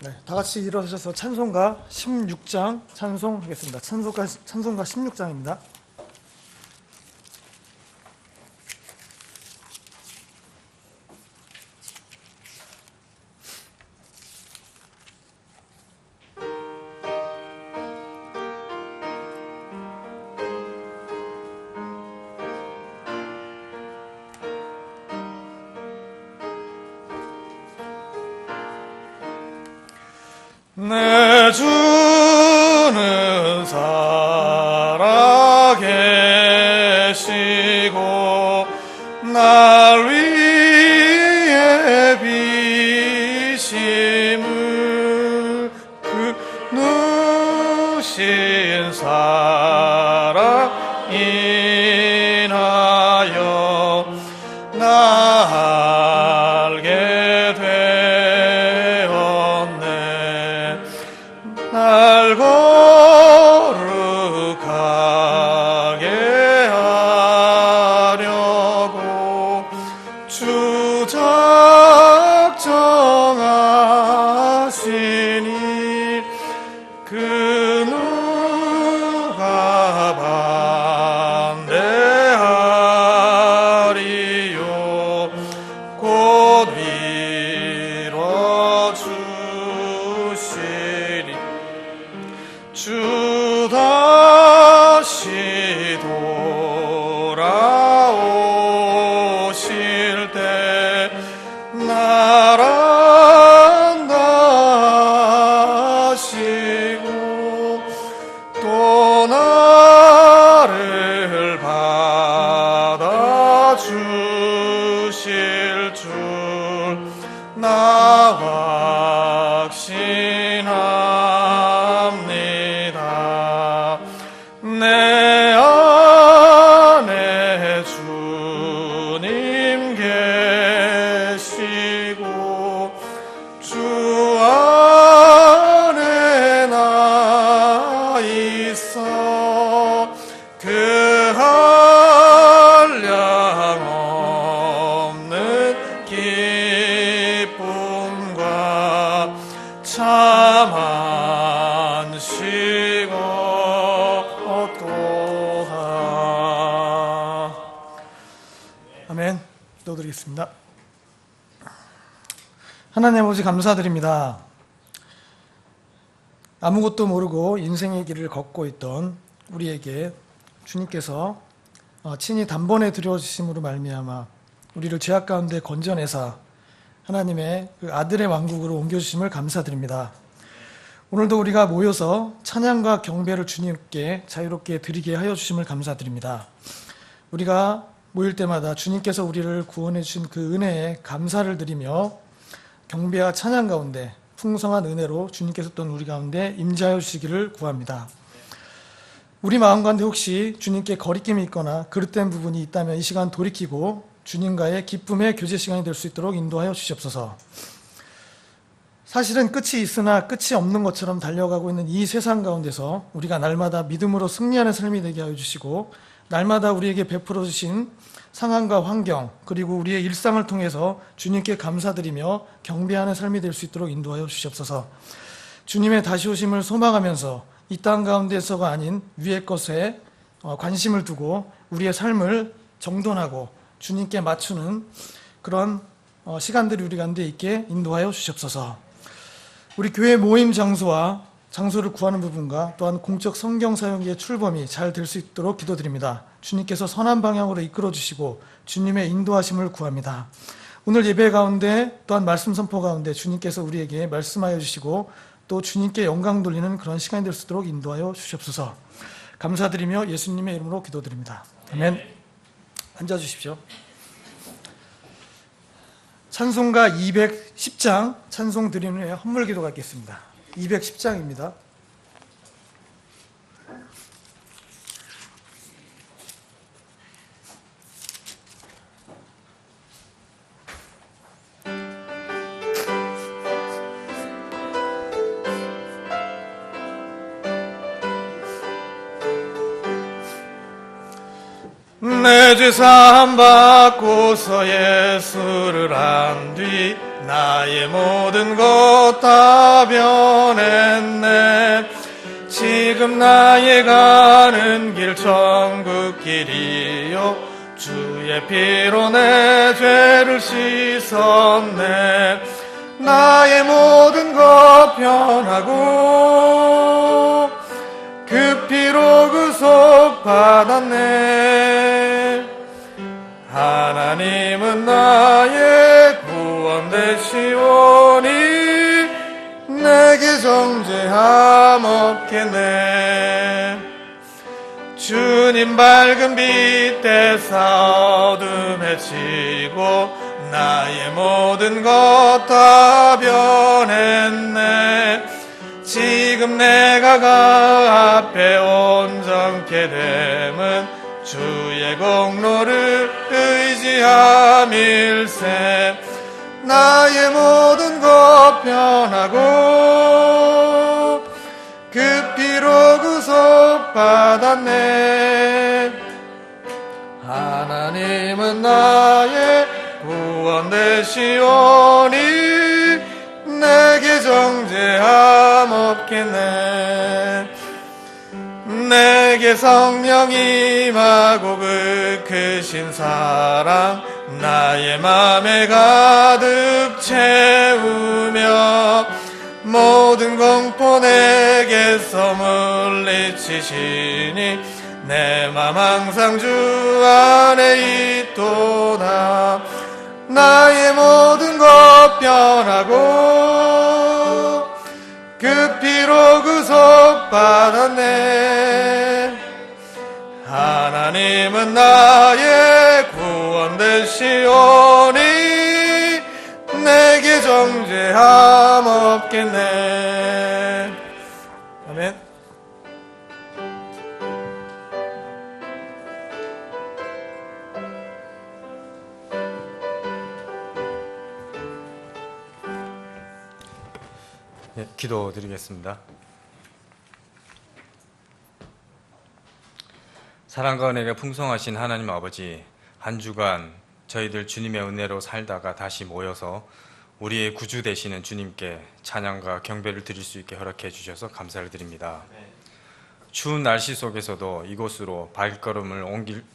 네, 다 같이 일어서셔서 찬송가 16장 찬송하겠습니다. 찬송가 16장입니다. 내 주는 살아계시고 날 위해 비심을 그 누신 사랑 인하여 나 알게 되었네. 날 거룩하게 하려고 주 작정하시니 그 누가 반대하리요. 곧 밀어주시리. 주 다시 돌아오실 때 날 안다하시고 또 나를 받아주실 줄 나 확신합니다. 내 안에 주님 계시고 주 안에 나 있어 그 한량 없는 기쁨과 참 안식을 얻도다. 아멘. 기도드리겠습니다. 하나님 아버지 감사드립니다. 아무것도 모르고 인생의 길을 걷고 있던 우리에게 주님께서 친히 단번에 들여주심으로 말미암아 우리를 죄악 가운데 건져내사 하나님의 그 아들의 왕국으로 옮겨주심을 감사드립니다. 오늘도 우리가 모여서 찬양과 경배를 주님께 자유롭게 드리게 하여 주심을 감사드립니다. 우리가 모일 때마다 주님께서 우리를 구원해 주신 그 은혜에 감사를 드리며 경배와 찬양 가운데 풍성한 은혜로 주님께서 또 우리 가운데 임재하여 주시기를 구합니다. 우리 마음 가운데 혹시 주님께 거리낌이 있거나 그릇된 부분이 있다면 이 시간 돌이키고 주님과의 기쁨의 교제 시간이 될 수 있도록 인도하여 주시옵소서. 사실은 끝이 있으나 끝이 없는 것처럼 달려가고 있는 이 세상 가운데서 우리가 날마다 믿음으로 승리하는 삶이 되게 하여 주시고 날마다 우리에게 베풀어 주신 상황과 환경 그리고 우리의 일상을 통해서 주님께 감사드리며 경배하는 삶이 될 수 있도록 인도하여 주시옵소서. 주님의 다시 오심을 소망하면서 이 땅 가운데서가 아닌 위의 것에 관심을 두고 우리의 삶을 정돈하고 주님께 맞추는 그런 시간들이 우리 가운데 있게 인도하여 주시옵소서. 우리 교회 모임 장소와 장소를 구하는 부분과 또한 공적 성경 사용기의 출범이 잘 될 수 있도록 기도드립니다. 주님께서 선한 방향으로 이끌어 주시고 주님의 인도하심을 구합니다. 오늘 예배 가운데 또한 말씀 선포 가운데 주님께서 우리에게 말씀하여 주시고 또 주님께 영광 돌리는 그런 시간이 될 수 있도록 인도하여 주시옵소서. 감사드리며 예수님의 이름으로 기도드립니다. 아멘. 앉아주십시오. 찬송가 210장 찬송 드리는 후에 헌물 기도가 있겠습니다. 210장입니다. 내 죄 사함 받고서 예수를 안 뒤 나의 모든 것 것 다 변했네. 지금 나의 가는 길 천국 길이요, 주의 피로 내 죄를 씻었네. 나의 모든 것 변하고 그 피로 구속받았네. 하나님은 나의 구원 되시오니 내게 정죄함 없겠네. 주님 밝은 빛 대사 어둠에 지고 나의 모든 것 다 변했네. 지금 내가 가 앞에 온전케 됨은 주의 공로를 의지함일세. 나의 모든 것 변하고 그 피로 구속받았네. 하나님은 나의 구원 되시오니 내게 정죄함 없겠네. 내게 성령 임하고 그 크신 사랑 나의 맘에 가득 채우며 모든 공포 내게서 물리치시니 내 맘 항상 주 안에 있도다. 나의 모든 것 변하고 그 피로 구속받았네. 하나님은 나의 구원 되시오니 내게 정죄함 없겠네. 아멘. 예, 기도드리겠습니다. 사랑과 은혜가 풍성하신 하나님 아버지, 한 주간 저희들 주님의 은혜로 살다가 다시 모여서 우리의 구주 되시는 주님께 찬양과 경배를 드릴 수 있게 허락해 주셔서 감사를 드립니다. 추운 날씨 속에서도 이곳으로 발걸음을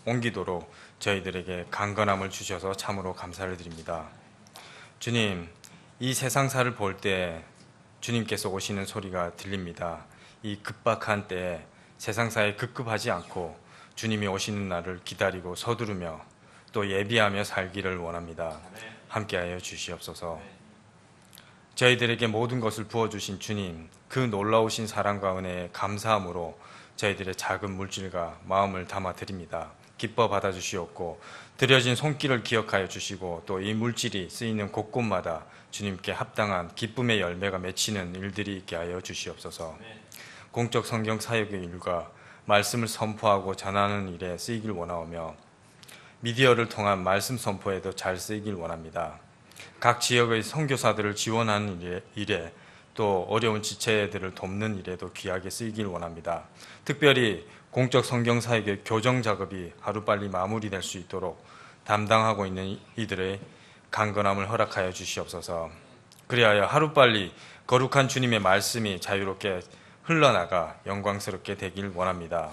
옮기도록 저희들에게 강건함을 주셔서 참으로 감사를 드립니다. 주님, 이 세상사를 볼 때 주님께서 오시는 소리가 들립니다. 이 급박한 때에 세상사에 급급하지 않고 주님이 오시는 날을 기다리고 서두르며 또 예비하며 살기를 원합니다. 함께하여 주시옵소서. 저희들에게 모든 것을 부어주신 주님, 그 놀라우신 사랑과 은혜에 감사함으로 저희들의 작은 물질과 마음을 담아 드립니다. 기뻐 받아주시옵고 드려진 손길을 기억하여 주시고 또 이 물질이 쓰이는 곳곳마다 주님께 합당한 기쁨의 열매가 맺히는 일들이 있게 하여 주시옵소서. 공적 성경 사역의 일과 말씀을 선포하고 전하는 일에 쓰이길 원하오며 미디어를 통한 말씀 선포에도 잘 쓰이길 원합니다. 각 지역의 선교사들을 지원하는 일에 또 어려운 지체들을 돕는 일에도 귀하게 쓰이길 원합니다. 특별히 공적 성경 사역의 교정 작업이 하루빨리 마무리될 수 있도록 담당하고 있는 이들의 강건함을 허락하여 주시옵소서. 그리하여 하루빨리 거룩한 주님의 말씀이 자유롭게 흘러나가 영광스럽게 되길 원합니다.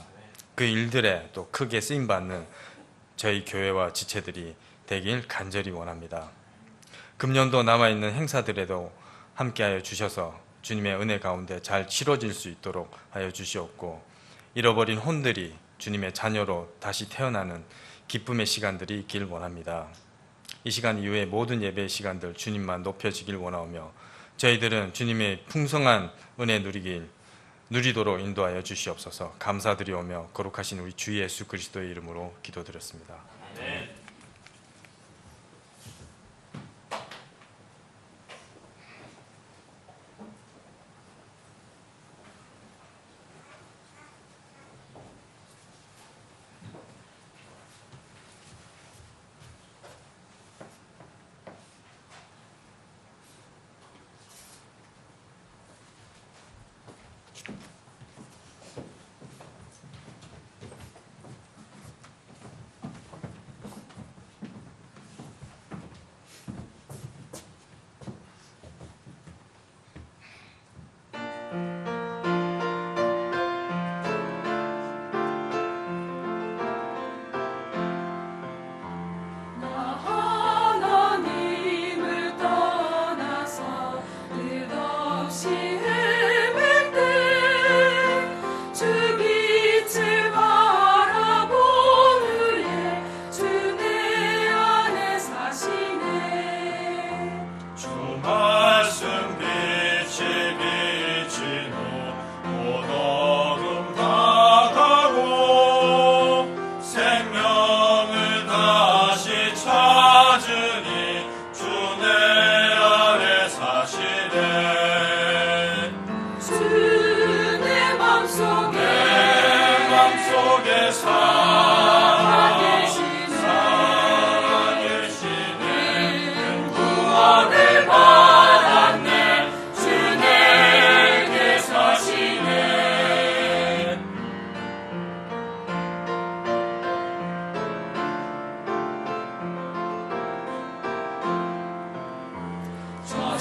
그 일들에 또 크게 쓰임받는 저희 교회와 지체들이 되길 간절히 원합니다. 금년도 남아있는 행사들에도 함께하여 주셔서 주님의 은혜 가운데 잘 치러질 수 있도록 하여 주시옵고 잃어버린 혼들이 주님의 자녀로 다시 태어나는 기쁨의 시간들이 있길 원합니다. 이 시간 이후에 모든 예배의 시간들 주님만 높여지길 원하오며 저희들은 주님의 풍성한 은혜 누리도록 인도하여 주시옵소서. 감사드리오며 거룩하신 우리 주 예수 그리스도의 이름으로 기도드렸습니다. 아멘.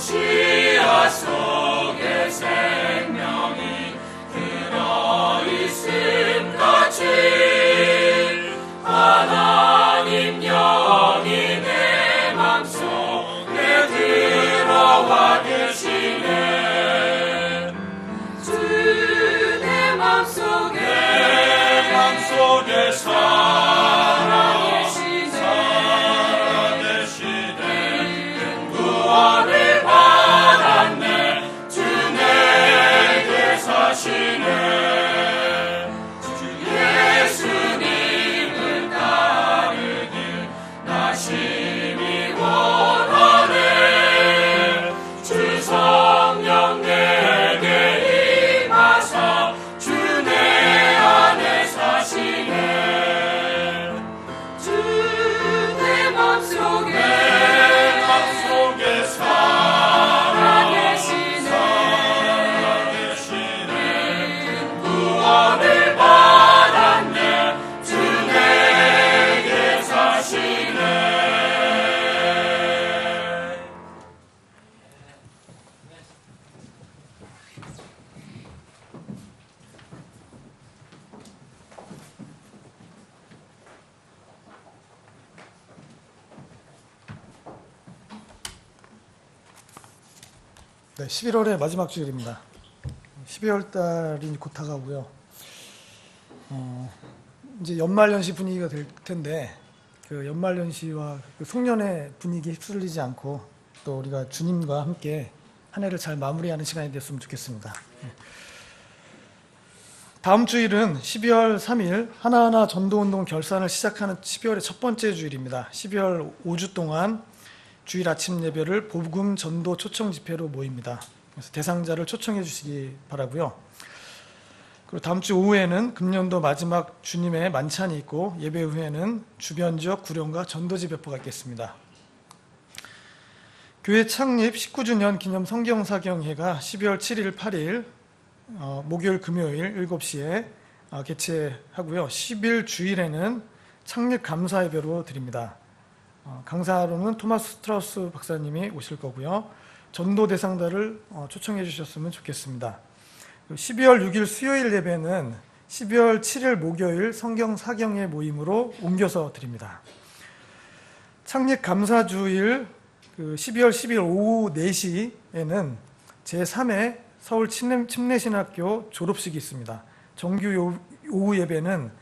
시야 속에 생명이 들어있음 같이 하나님 영이 내 맘속에 들어와 계시네. 주 내 맘속에 살아계시네. 구원을 받았네. 주 내게 사시네. 주 예수님을 따르길 나 심히 원하네. 주 성령 내게 임하사 주 내 안에 사시네. 주 내 맘속에 살아계시네. 구원을 받았네. 주 내게 사시네. 네, 11월의 마지막 주일입니다. 12월 달이 곧 다가오고요. 이제 연말연시 분위기가 될 텐데 그 연말연시와 그 송년회 분위기에 휩쓸리지 않고 또 우리가 주님과 함께 한 해를 잘 마무리하는 시간이 됐으면 좋겠습니다. 다음 주일은 12월 3일 하나하나 전도운동 결산을 시작하는 12월의 첫 번째 주일입니다. 12월 5주 동안 주일 아침 예배를 복음 전도 초청 집회로 모입니다. 그래서 대상자를 초청해 주시기 바라고요. 그리고 다음 주 오후에는 금년도 마지막 주님의 만찬이 있고 예배 후에는 주변 지역 구령과 전도지 배포가 있겠습니다. 교회 창립 19주년 기념 성경사경회가 12월 7일, 8일 목요일, 금요일 7시에 개최하고요. 10일 주일에는 창립 감사 예배로 드립니다. 강사로는 토마스 스트라우스 박사님이 오실 거고요. 전도 대상자를 초청해 주셨으면 좋겠습니다. 12월 6일 수요일 예배는 12월 7일 목요일 성경 사경회 모임으로 옮겨서 드립니다. 창립 감사주일 12월 10일 오후 4시에는 제3회 서울 침례신학교 졸업식이 있습니다. 정규 오후 예배는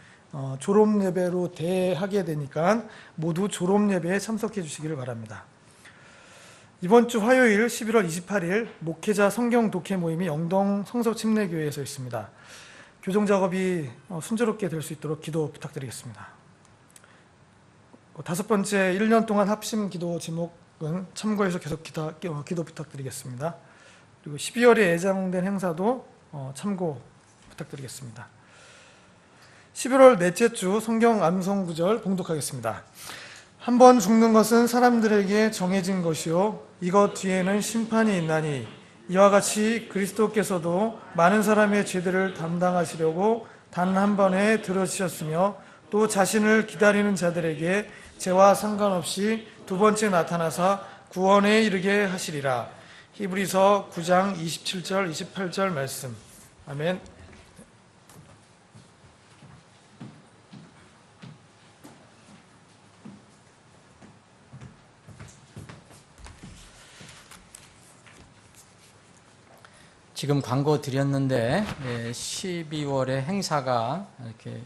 졸업 예배로 대하게 되니까 모두 졸업 예배에 참석해 주시기를 바랍니다. 이번 주 화요일 11월 28일 목회자 성경 독해 모임이 영동 성서침례교회에서 있습니다. 교정 작업이 순조롭게 될 수 있도록 기도 부탁드리겠습니다. 다섯 번째, 1년 동안 합심 기도 제목은 참고해서 계속 기도 부탁드리겠습니다. 그리고 12월에 예정된 행사도 참고 부탁드리겠습니다. 11월 넷째 주 성경 암송 구절 봉독하겠습니다. 한 번 죽는 것은 사람들에게 정해진 것이요 이것 뒤에는 심판이 있나니 이와 같이 그리스도께서도 많은 사람의 죄들을 담당하시려고 단 한 번에 들어지셨으며 또 자신을 기다리는 자들에게 죄와 상관없이 두 번째 나타나사 구원에 이르게 하시리라. 히브리서 9장 27절 28절 말씀. 아멘. 지금 광고 드렸는데 12월에 행사가 이렇게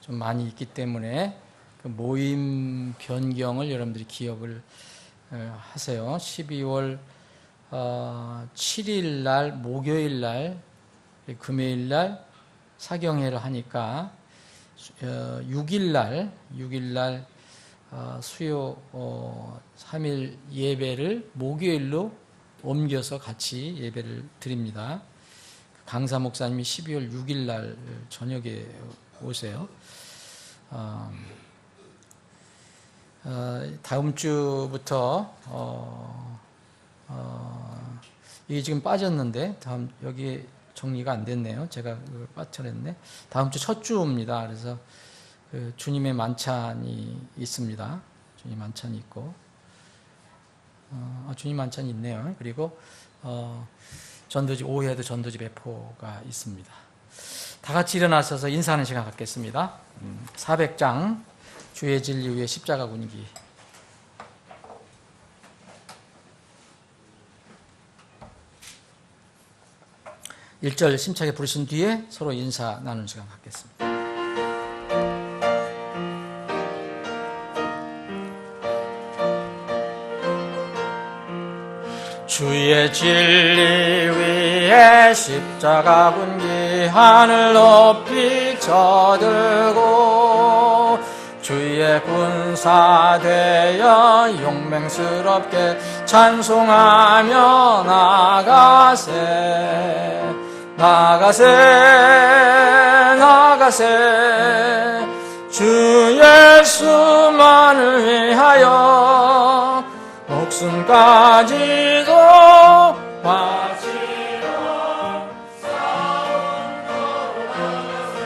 좀 많이 있기 때문에 그 모임 변경을 여러분들이 기억을 하세요. 12월 7일 날 목요일 날 금요일 날 사경회를 하니까 6일 날 수요 3일 예배를 목요일로 옮겨서 같이 예배를 드립니다. 강사 목사님이 12월 6일 날 저녁에 오세요. 다음 주부터 이게 지금 빠졌는데 여기 정리가 안 됐네요. 제가 그걸 빠뜨렸네. 다음 주 첫 주입니다. 그래서 주님의 만찬이 있습니다. 주님 만찬이 있고 주님 만찬이 있네요. 그리고 전도지 오후에도 전도지 배포가 있습니다. 다 같이 일어나셔서 인사하는 시간 갖겠습니다. 400장 주의 진리 위에 십자가 군기. 일절 심차게 부르신 뒤에 서로 인사 나누는 시간 갖겠습니다. 주의 진리 위에 십자가 군기 하늘 높이 쳐들고 주의 군사 되어 용맹스럽게 찬송하며 나가세 나가세 나가세 주 예수만을 위하여 목숨까지도 바치러 싸움터로 나가세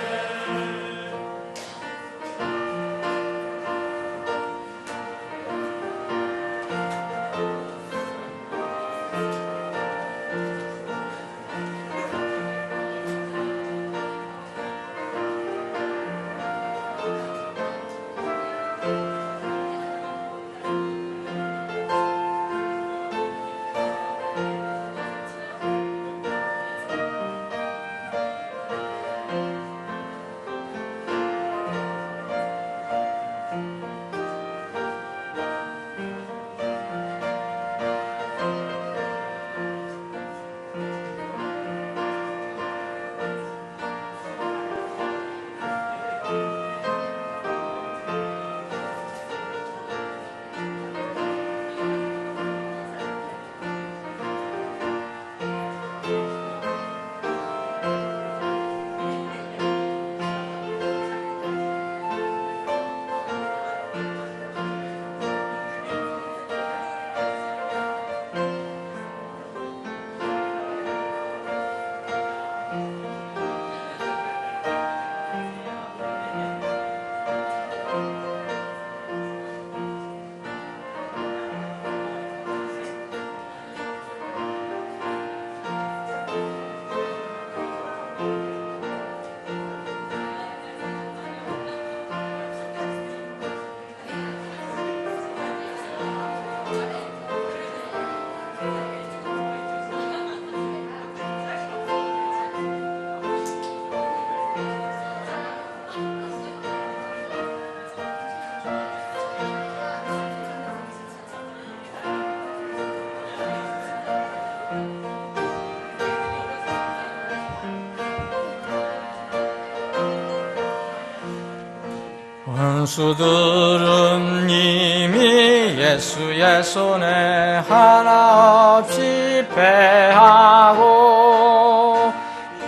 원수들은 이미 예수의 손에 하나 없이 패하고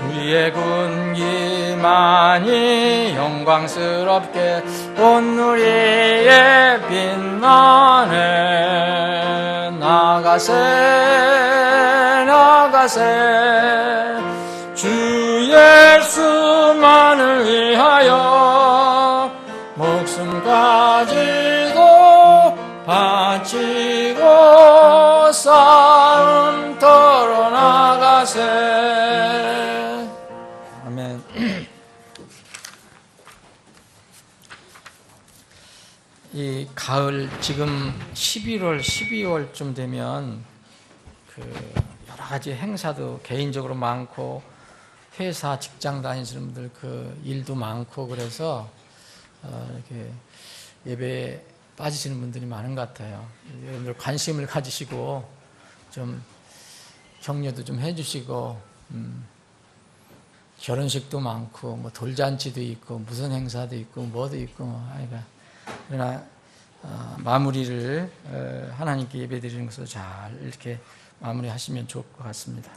우리의 군기만이 영광스럽게 온누리에 빛나네 나가세 나가세 주 예수만을 위하여 목숨까지도 바치고 싸움터로 나가세. 아멘. 이 가을 지금 11월, 12월쯤 되면 그 여러 가지 행사도 개인적으로 많고 회사, 직장 다니시는 분들 그 일도 많고 그래서 이렇게 예배에 빠지시는 분들이 많은 것 같아요. 여러분들 관심을 가지시고 좀 격려도 좀 해주시고 결혼식도 많고 뭐 돌잔치도 있고 무슨 행사도 있고 뭐도 있고 그러나 마무리를 하나님께 예배드리는 것으로 잘 이렇게 마무리하시면 좋을 것 같습니다.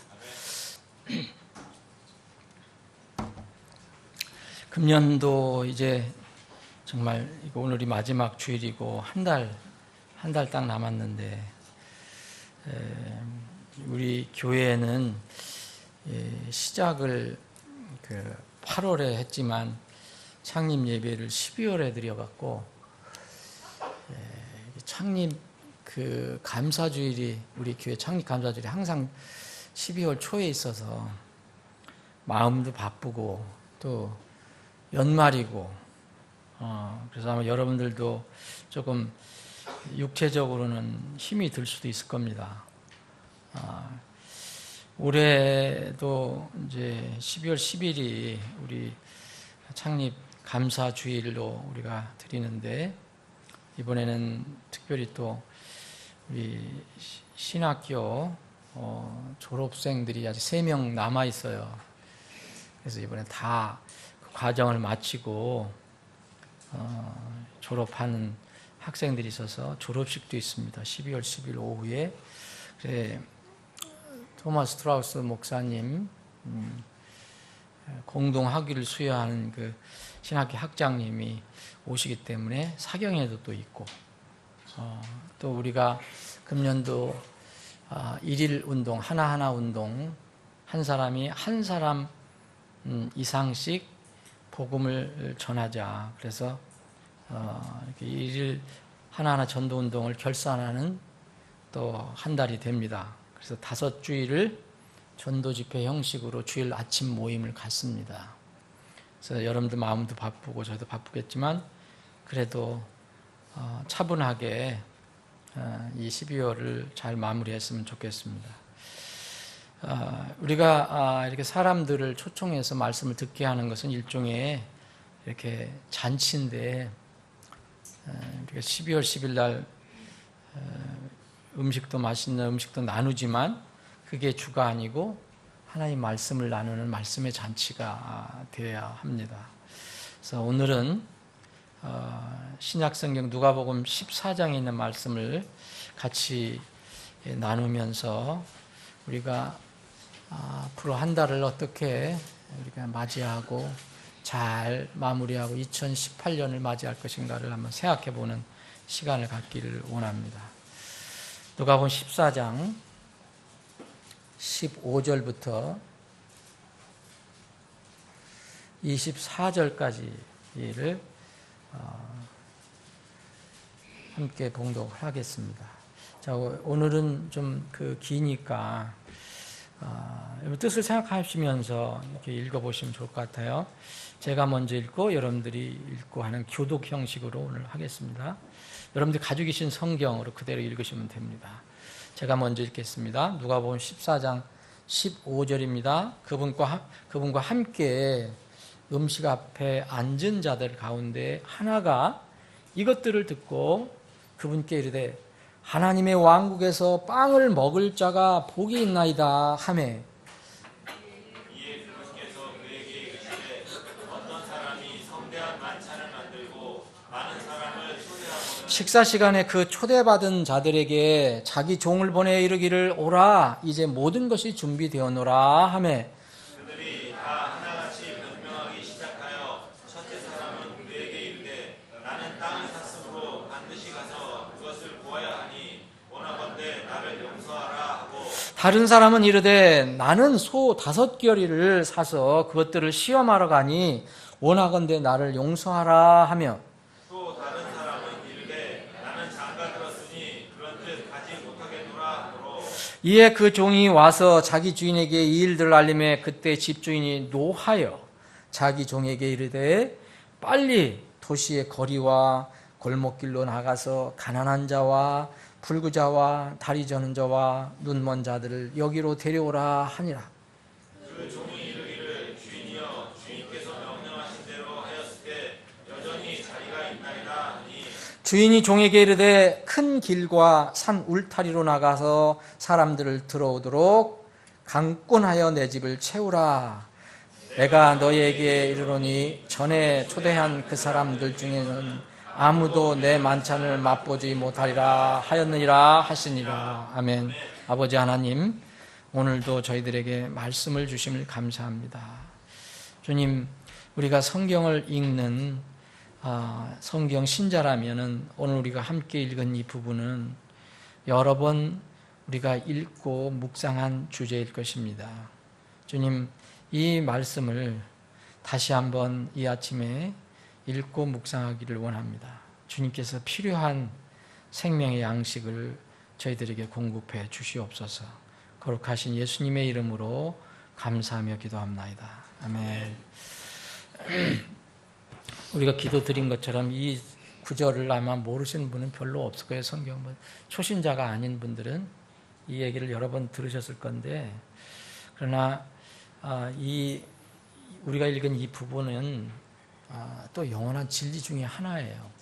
금년도 이제 정말 오늘이 마지막 주일이고 한 달 딱 남았는데 우리 교회는 시작을 8월에 했지만 창립 예배를 12월에 드려갖고 창립 그 감사주일이 우리 교회 창립 감사주일이 항상 12월 초에 있어서 마음도 바쁘고 또 연말이고 그래서 아마 여러분들도 조금 육체적으로는 힘이 들 수도 있을 겁니다. 올해도 이제 12월 10일이 우리 창립 감사주일로 우리가 드리는데 이번에는 특별히 또 우리 신학교 졸업생들이 아직 3명 남아 있어요. 그래서 이번에 다 그 과정을 마치고 졸업하는 학생들이 있어서 졸업식도 있습니다. 12월 10일 오후에. 그래, 토마스 트라우스 목사님 공동 학위를 수여하는 그 신학교 학장님이 오시기 때문에 사경회도 또 있고 또 우리가 금년도 1일 운동 하나하나 운동 한 사람이 한 사람 이상씩 복음을 전하자. 그래서 이렇게 1일 하나하나 전도 운동을 결산하는 또 한 달이 됩니다. 그래서 5주일을 전도 집회 형식으로 주일 아침 모임을 갖습니다. 그래서 여러분들 마음도 바쁘고 저도 바쁘겠지만 그래도 차분하게 이 12월을 잘 마무리했으면 좋겠습니다. 우리가 이렇게 사람들을 초청해서 말씀을 듣게 하는 것은 일종의 이렇게 잔치인데 우리가 12월 10일 날 음식도 맛있는 음식도 나누지만 그게 주가 아니고 하나님 말씀을 나누는 말씀의 잔치가 되어야 합니다. 그래서 오늘은 신약성경 누가복음 14장에 있는 말씀을 같이 나누면서 우리가 앞으로 한 달을 어떻게 우리가 맞이하고 잘 마무리하고 2018년을 맞이할 것인가를 한번 생각해보는 시간을 갖기를 원합니다. 누가복음 14장 15절부터 24절까지를 함께 봉독을 하겠습니다. 자, 오늘은 좀 기니까 뜻을 생각하시면서 이렇게 읽어보시면 좋을 것 같아요. 제가 먼저 읽고 여러분들이 읽고 하는 교독 형식으로 오늘 하겠습니다. 여러분들이 가지고 계신 성경으로 그대로 읽으시면 됩니다. 제가 먼저 읽겠습니다. 누가복음 14장 15절입니다. 그분과 함께 음식 앞에 앉은 자들 가운데 하나가 이것들을 듣고 그분께 이르되 하나님의 왕국에서 빵을 먹을 자가 복이 있나이다 하매 이에 그분께서 그에게 이르시되 어떤 사람이 성대한 만찬을 만들고 많은 사람을 초대하고 식사 시간에 그 초대받은 자들에게 자기 종을 보내 이르기를 오라 이제 모든 것이 준비되었노라 하매 그들이 다 하나같이 변명하기 시작하여 첫째 사람은 그에게 이르되 나는 땅을 샀으므로 반드시 가서 그것을 보아야 하니 원하건대 나를 용서하라 하고 다른 사람은 이르되 나는 소 5겨리를 사서 그것들을 시험하러 가니 원하건대 나를 용서하라 하며 또 다른 사람은 이르되 나는 장가 들었으니 그런즉 가지 못하겠노라 하므로 이에 그 종이 와서 자기 주인에게 이 일들을 알림해 그때 집주인이 노하여 자기 종에게 이르되 빨리 도시의 거리와 골목길로 나가서 가난한 자와 불구자와 다리 저는 자와 눈먼 자들을 여기로 데려오라 하니라. 그 종이 이르기를 주인이여 주인께서 명령하신 대로 하였을 때 여전히 자리가 있나이다 하니 주인이 종에게 이르되 큰 길과 산 울타리로 나가서 사람들을 들어오도록 강권하여 내 집을 채우라. 내가 너희에게 이르노니 전에 초대한 그 사람들 중에는 아무도 내 만찬을 맛보지 못하리라 하였느니라 하시니라. 아멘. 아버지 하나님, 오늘도 저희들에게 말씀을 주심을 감사합니다. 주님, 우리가 성경을 읽는 성경 신자라면은 오늘 우리가 함께 읽은 이 부분은 여러 번 우리가 읽고 묵상한 주제일 것입니다. 주님, 이 말씀을 다시 한번 이 아침에 읽고 묵상하기를 원합니다. 주님께서 필요한 생명의 양식을 저희들에게 공급해 주시옵소서. 거룩하신 예수님의 이름으로 감사하며 기도합나이다. 아멘. 우리가 기도 드린 것처럼 이 구절을 아마 모르시는 분은 별로 없을 거예요. 성경은 초신자가 아닌 분들은 이 얘기를 여러 번 들으셨을 건데, 그러나 우리가 읽은 이 부분은 또 영원한 진리 중에 하나예요.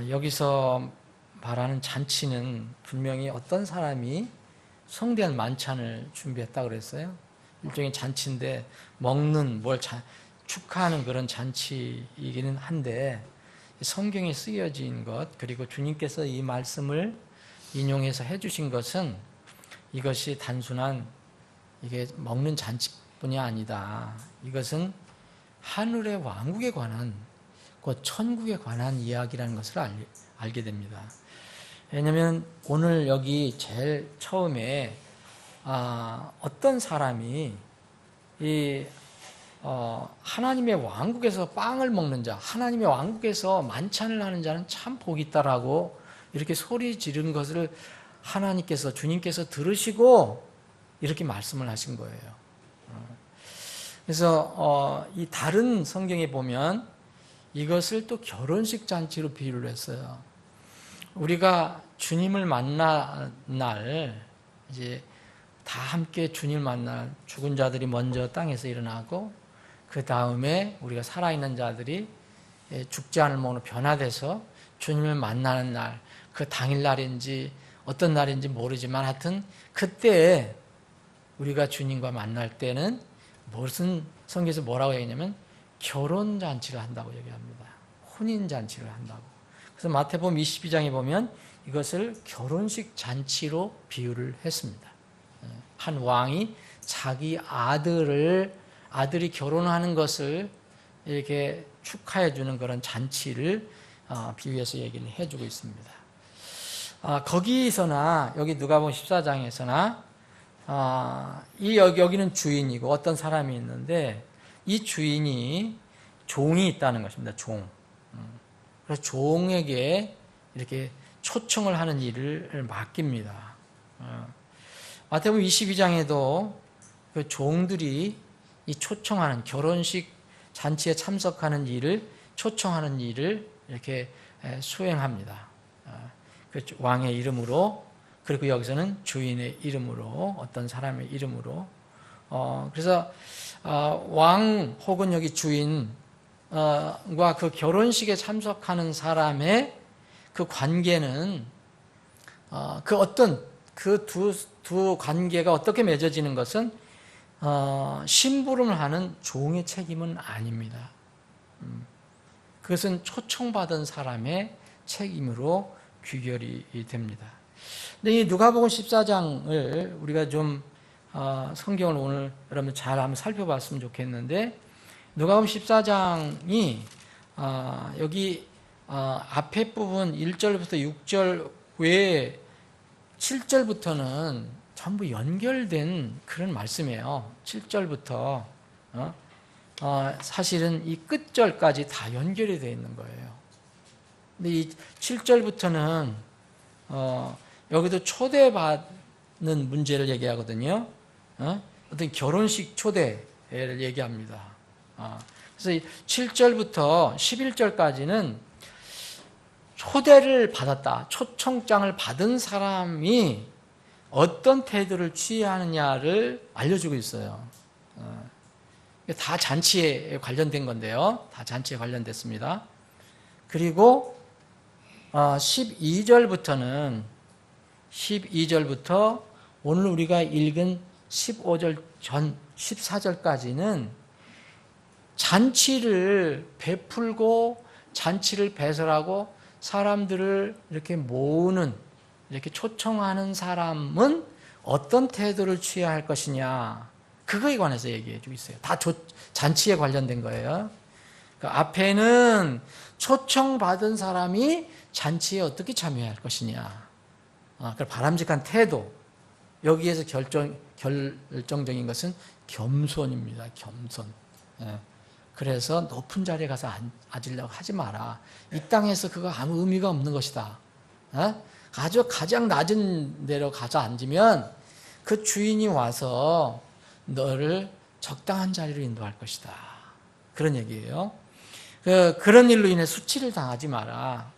여기서 말하는 잔치는 분명히 어떤 사람이 성대한 만찬을 준비했다고 그랬어요. 일종의 잔치인데 먹는 뭘 축하하는 그런 잔치이기는 한데, 성경에 쓰여진 것, 그리고 주님께서 이 말씀을 인용해서 해주신 것은 이것이 단순한 이게 먹는 잔치뿐이 아니다. 이것은 하늘의 왕국에 관한, 곧 천국에 관한 이야기라는 것을 알게 됩니다. 왜냐하면 오늘 여기 제일 처음에 어떤 사람이 하나님의 왕국에서 빵을 먹는 자, 하나님의 왕국에서 만찬을 하는 자는 참 복이 있다라고 이렇게 소리 지르는 것을 하나님께서, 주님께서 들으시고 이렇게 말씀을 하신 거예요. 그래서 이 다른 성경에 보면 이것을 또 결혼식 잔치로 비유를 했어요. 우리가 주님을 만날 날, 이제 다 함께 주님을 만날, 죽은 자들이 먼저 땅에서 일어나고 그 다음에 우리가 살아있는 자들이 죽지 않을 몸으로 변화돼서 주님을 만나는 날, 그 당일날인지 어떤 날인지 모르지만 하여튼 그때 우리가 주님과 만날 때는 무슨 성경에서 뭐라고 얘기하냐면 결혼잔치를 한다고 얘기합니다. 혼인잔치를 한다고. 그래서 마태복음 22장에 보면 이것을 결혼식 잔치로 비유를 했습니다. 한 왕이 자기 아들이 결혼하는 것을 이렇게 축하해 주는 그런 잔치를 비유해서 얘기를 해주고 있습니다. 거기서나 여기 누가복음 14장에서나 여기는 주인이고 어떤 사람이 있는데 이 주인이 종이 있다는 것입니다. 종. 그래서 종에게 이렇게 초청을 하는 일을 맡깁니다. 마태복음 22장에도 그 종들이 이 초청하는 결혼식 잔치에 참석하는 일을 초청하는 일을 이렇게 수행합니다. 그 왕의 이름으로, 그리고 여기서는 주인의 이름으로, 어떤 사람의 이름으로. 그래서 왕 혹은 여기 주인과 그 결혼식에 참석하는 사람의 그 관계는 그 두 관계가 어떻게 맺어지는 것은 심부름을 하는 종의 책임은 아닙니다. 그것은 초청받은 사람의 책임으로 귀결이 됩니다. 근데 이 누가복음 14장을 우리가 좀 성경을 오늘 여러분 잘 한번 살펴봤으면 좋겠는데, 누가복음 14장이 여기 앞에 부분 1절부터 6절 외에 7절부터는 전부 연결된 그런 말씀이에요. 7절부터 사실은 이 끝절까지 다 연결이 되어 있는 거예요. 근데 이 7절부터는 여기도 초대받는 문제를 얘기하거든요. 어떤 결혼식 초대를 얘기합니다. 그래서 7절부터 11절까지는 초대를 받았다, 초청장을 받은 사람이 어떤 태도를 취해야 하느냐를 알려주고 있어요. 다 잔치에 관련된 건데요. 다 잔치에 관련됐습니다. 그리고 12절부터 오늘 우리가 읽은 15절 전 14절까지는 잔치를 베풀고 잔치를 배설하고 사람들을 이렇게 모으는, 이렇게 초청하는 사람은 어떤 태도를 취해야 할 것이냐, 그거에 관해서 얘기해 주고 있어요. 다 잔치에 관련된 거예요. 그 앞에는 초청받은 사람이 잔치에 어떻게 참여해야 할 것이냐, 그 바람직한 태도, 여기에서 결정적인 것은 겸손입니다. 겸손. 그래서 높은 자리에 가서 앉으려고 하지 마라. 이 땅에서 그거 아무 의미가 없는 것이다. 아주 가장 낮은 데로 가서 앉으면 그 주인이 와서 너를 적당한 자리로 인도할 것이다. 그런 얘기예요. 그런 일로 인해 수치를 당하지 마라.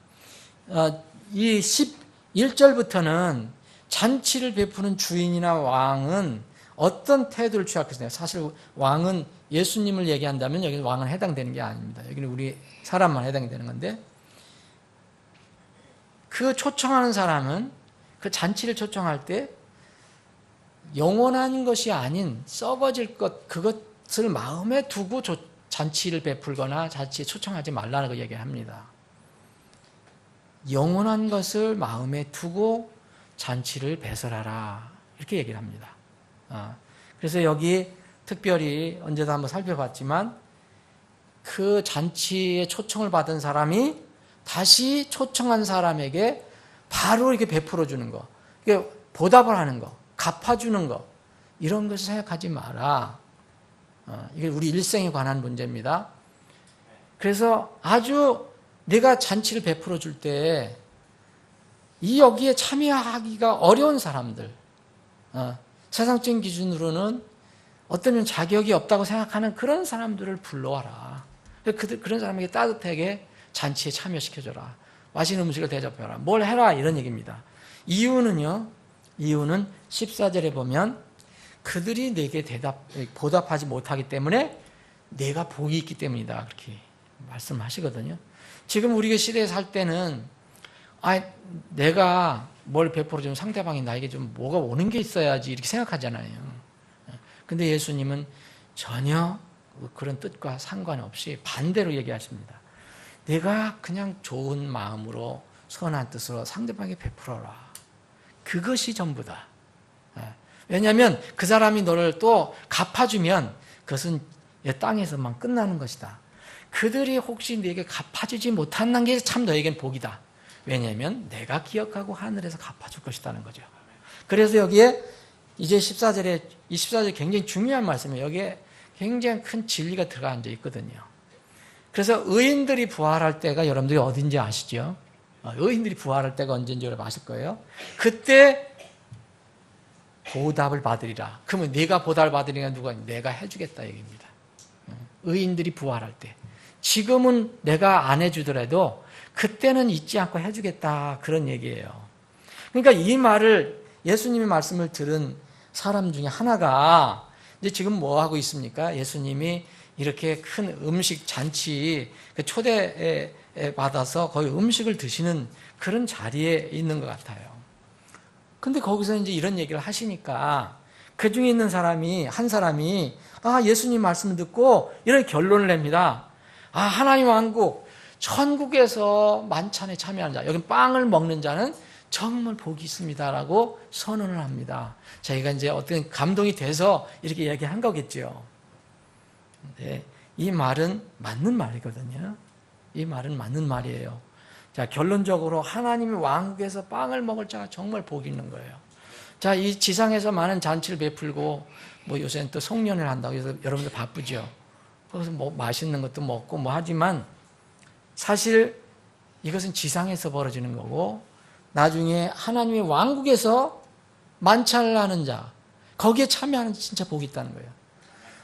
이 11절부터는 잔치를 베푸는 주인이나 왕은 어떤 태도를 취할 것이냐. 사실 왕은 예수님을 얘기한다면 여기는 왕은 해당되는 게 아닙니다. 여기는 우리 사람만 해당이 되는 건데, 그 초청하는 사람은 그 잔치를 초청할 때 영원한 것이 아닌 썩어질 것, 그것을 마음에 두고 잔치를 베풀거나 잔치에 초청하지 말라는 거 얘기합니다. 영원한 것을 마음에 두고 잔치를 배설하라, 이렇게 얘기를 합니다. 그래서 여기 특별히 언제도 한번 살펴봤지만 그 잔치에 초청을 받은 사람이 다시 초청한 사람에게 바로 이렇게 베풀어 주는 거, 이게 보답을 하는 거, 갚아주는 거, 이런 것을 생각하지 마라. 이게 우리 일생에 관한 문제입니다. 그래서 아주 내가 잔치를 베풀어 줄 때 이 여기에 참여하기가 어려운 사람들, 세상적인 기준으로는 어떤 자격이 없다고 생각하는 그런 사람들을 불러와라. 그런 사람에게 따뜻하게 잔치에 참여시켜줘라. 맛있는 음식을 대접해라. 뭘 해라, 이런 얘기입니다. 이유는 14절에 보면 그들이 내게 보답하지 못하기 때문에 내가 복이 있기 때문이다, 그렇게 말씀하시거든요. 지금 우리가 시대에 살 때는 내가 뭘 베풀어주면 상대방이 나에게 좀 뭐가 오는 게 있어야지, 이렇게 생각하잖아요. 근데 예수님은 전혀 그런 뜻과 상관없이 반대로 얘기하십니다. 내가 그냥 좋은 마음으로, 선한 뜻으로 상대방에게 베풀어라. 그것이 전부다. 왜냐하면 그 사람이 너를 또 갚아주면 그것은 이 땅에서만 끝나는 것이다. 그들이 혹시 네게 갚아주지 못한 게 참 너에겐 복이다. 왜냐하면 내가 기억하고 하늘에서 갚아줄 것이라는 거죠. 그래서 여기에 이제 14절에 굉장히 중요한 말씀이에요. 여기에 굉장히 큰 진리가 들어가 앉아 있거든요. 그래서 의인들이 부활할 때가 여러분들이 어딘지 아시죠? 의인들이 부활할 때가 언제인지 여러분 아실 거예요. 그때 보답을 받으리라. 그러면 네가 보답을 받으리가 누가? 내가 해주겠다 얘기입니다. 의인들이 부활할 때. 지금은 내가 안 해주더라도 그때는 잊지 않고 해주겠다, 그런 얘기예요. 그러니까 이 말을, 예수님의 말씀을 들은 사람 중에 하나가 이제 지금 뭐 하고 있습니까? 예수님이 이렇게 큰 음식 잔치 초대에 받아서 거기 음식을 드시는 그런 자리에 있는 것 같아요. 근데 거기서 이제 이런 얘기를 하시니까 그 중에 있는 한 사람이 예수님 말씀을 듣고 이런 결론을 냅니다. 하나님 왕국, 천국에서 만찬에 참여하는 자, 여기 빵을 먹는 자는 정말 복이 있습니다라고 선언을 합니다. 저희가 이제 어떤 감동이 돼서 이렇게 얘기한 거겠죠. 네, 이 말은 맞는 말이거든요. 이 말은 맞는 말이에요. 자, 결론적으로 하나님의 왕국에서 빵을 먹을 자가 정말 복이 있는 거예요. 자, 이 지상에서 많은 잔치를 베풀고 요새는 또 송년회를 한다고 해서 여러분들 바쁘죠. 거기서 맛있는 것도 먹고 하지만 사실 이것은 지상에서 벌어지는 거고, 나중에 하나님의 왕국에서 만찬을 하는 자, 거기에 참여하는 진짜 복이 있다는 거예요.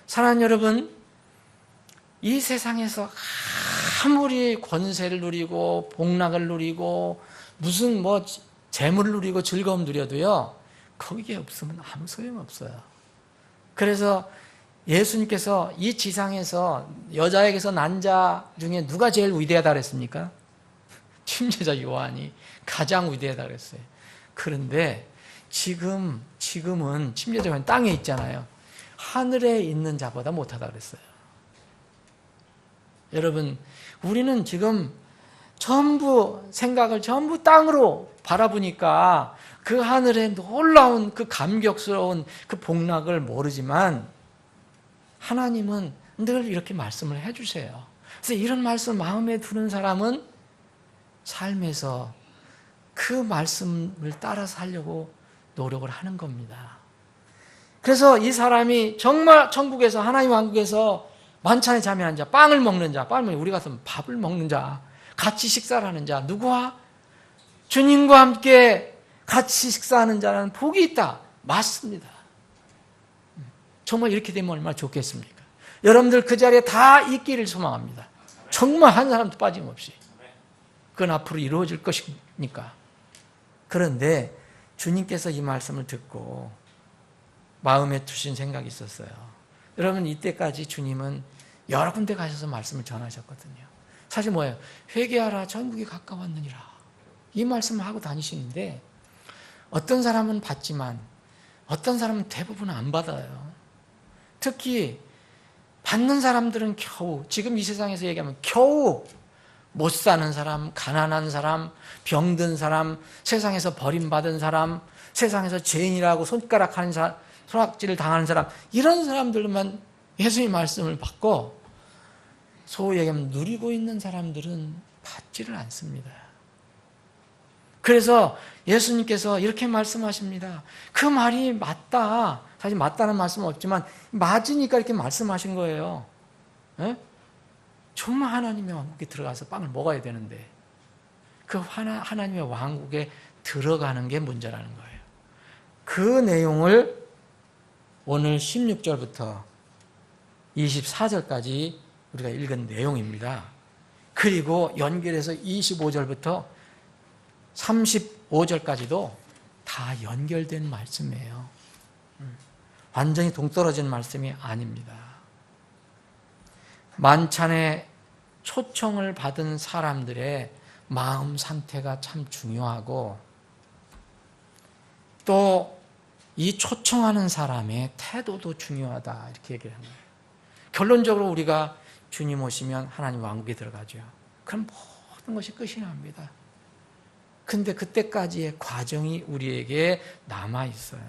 사랑하는 여러분, 이 세상에서 아무리 권세를 누리고 복락을 누리고 무슨 재물을 누리고 즐거움 누려도요, 거기에 없으면 아무 소용없어요. 그래서 예수님께서 이 지상에서 여자에게서 난 자 중에 누가 제일 위대하다 그랬습니까? 침례자 요한이 가장 위대하다 그랬어요. 그런데 지금은 침례자 요한이 땅에 있잖아요. 하늘에 있는 자보다 못하다 그랬어요. 여러분, 우리는 지금 생각을 전부 땅으로 바라보니까 그 하늘에 놀라운 그 감격스러운 그 복락을 모르지만 하나님은 늘 이렇게 말씀을 해주세요. 그래서 이런 말씀을 마음에 두는 사람은 삶에서 그 말씀을 따라 살려고 노력을 하는 겁니다. 그래서 이 사람이 정말 천국에서, 하나님 왕국에서 만찬에 참여하는 자, 빵을 먹는 자, 우리 가서 밥을 먹는 자, 같이 식사를 하는 자, 누구와? 주님과 함께 같이 식사하는 자는 복이 있다. 맞습니다. 정말 이렇게 되면 얼마나 좋겠습니까? 여러분들 그 자리에 다 있기를 소망합니다. 정말 한 사람도 빠짐없이. 그건 앞으로 이루어질 것이니까. 그런데 주님께서 이 말씀을 듣고 마음에 두신 생각이 있었어요. 여러분, 이때까지 주님은 여러 군데 가셔서 말씀을 전하셨거든요. 사실 뭐예요? 회개하라, 천국이 가까웠느니라. 이 말씀을 하고 다니시는데 어떤 사람은 받지만 어떤 사람은 대부분 안 받아요. 특히 받는 사람들은 겨우, 지금 이 세상에서 얘기하면 겨우 못 사는 사람, 가난한 사람, 병든 사람, 세상에서 버림받은 사람, 세상에서 죄인이라고 손가락하는 사람, 손가락질을 당하는 사람, 이런 사람들만 예수님 말씀을 받고 소위 얘기하면 누리고 있는 사람들은 받지를 않습니다. 그래서 예수님께서 이렇게 말씀하십니다. 그 말이 맞다. 사실 맞다는 말씀은 없지만 맞으니까 이렇게 말씀하신 거예요. 에? 정말 하나님의 왕국에 들어가서 빵을 먹어야 되는데 그 하나님의 왕국에 들어가는 게 문제라는 거예요. 그 내용을 오늘 16절부터 24절까지 우리가 읽은 내용입니다. 그리고 연결해서 25절부터 35절까지도 다 연결된 말씀이에요. 완전히 동떨어진 말씀이 아닙니다. 만찬에 초청을 받은 사람들의 마음 상태가 참 중요하고 또 이 초청하는 사람의 태도도 중요하다 이렇게 얘기를 합니다. 결론적으로 우리가 주님 오시면 하나님 왕국에 들어가죠. 그럼 모든 것이 끝이 납니다. 근데 그때까지의 과정이 우리에게 남아 있어요.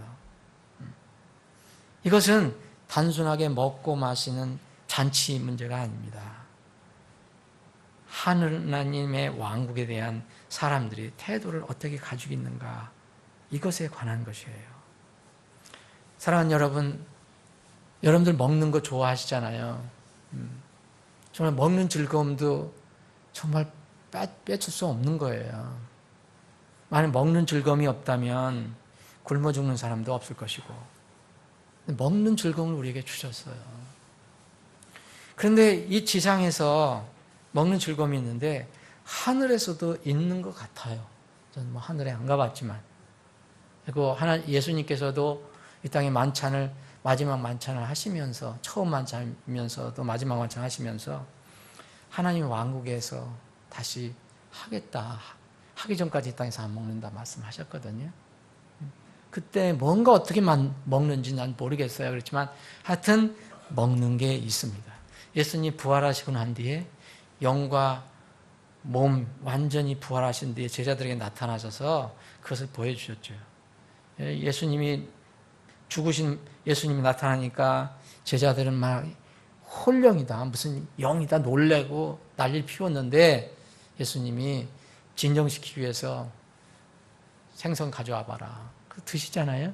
이것은 단순하게 먹고 마시는 잔치 문제가 아닙니다. 하나님의 왕국에 대한 사람들이 태도를 어떻게 가지고 있는가, 이것에 관한 것이에요. 사랑하는 여러분, 여러분들 먹는 거 좋아하시잖아요. 정말 먹는 즐거움도 정말 빼칠 수 없는 거예요. 만약 먹는 즐거움이 없다면 굶어 죽는 사람도 없을 것이고, 먹는 즐거움을 우리에게 주셨어요. 그런데 이 지상에서 먹는 즐거움이 있는데 하늘에서도 있는 것 같아요. 저는 뭐 하늘에 안 가봤지만. 그리고 예수님께서도 이 땅에 마지막 만찬을 하시면서, 처음 만찬이면서도 마지막 만찬 하시면서 하나님 왕국에서 다시 하겠다. 하기 전까지 이 땅에서 안 먹는다 말씀하셨거든요. 그때 뭔가 어떻게 먹는지 난 모르겠어요. 그렇지만 하여튼 먹는 게 있습니다. 예수님 부활하시고 난 뒤에 영과 몸 완전히 부활하신 뒤에 제자들에게 나타나셔서 그것을 보여주셨죠. 예수님이 나타나니까 제자들은 막 홀령이다, 무슨 영이다 놀래고 난리를 피웠는데 예수님이 진정시키기 위해서 생선 가져와 봐라. 드시잖아요.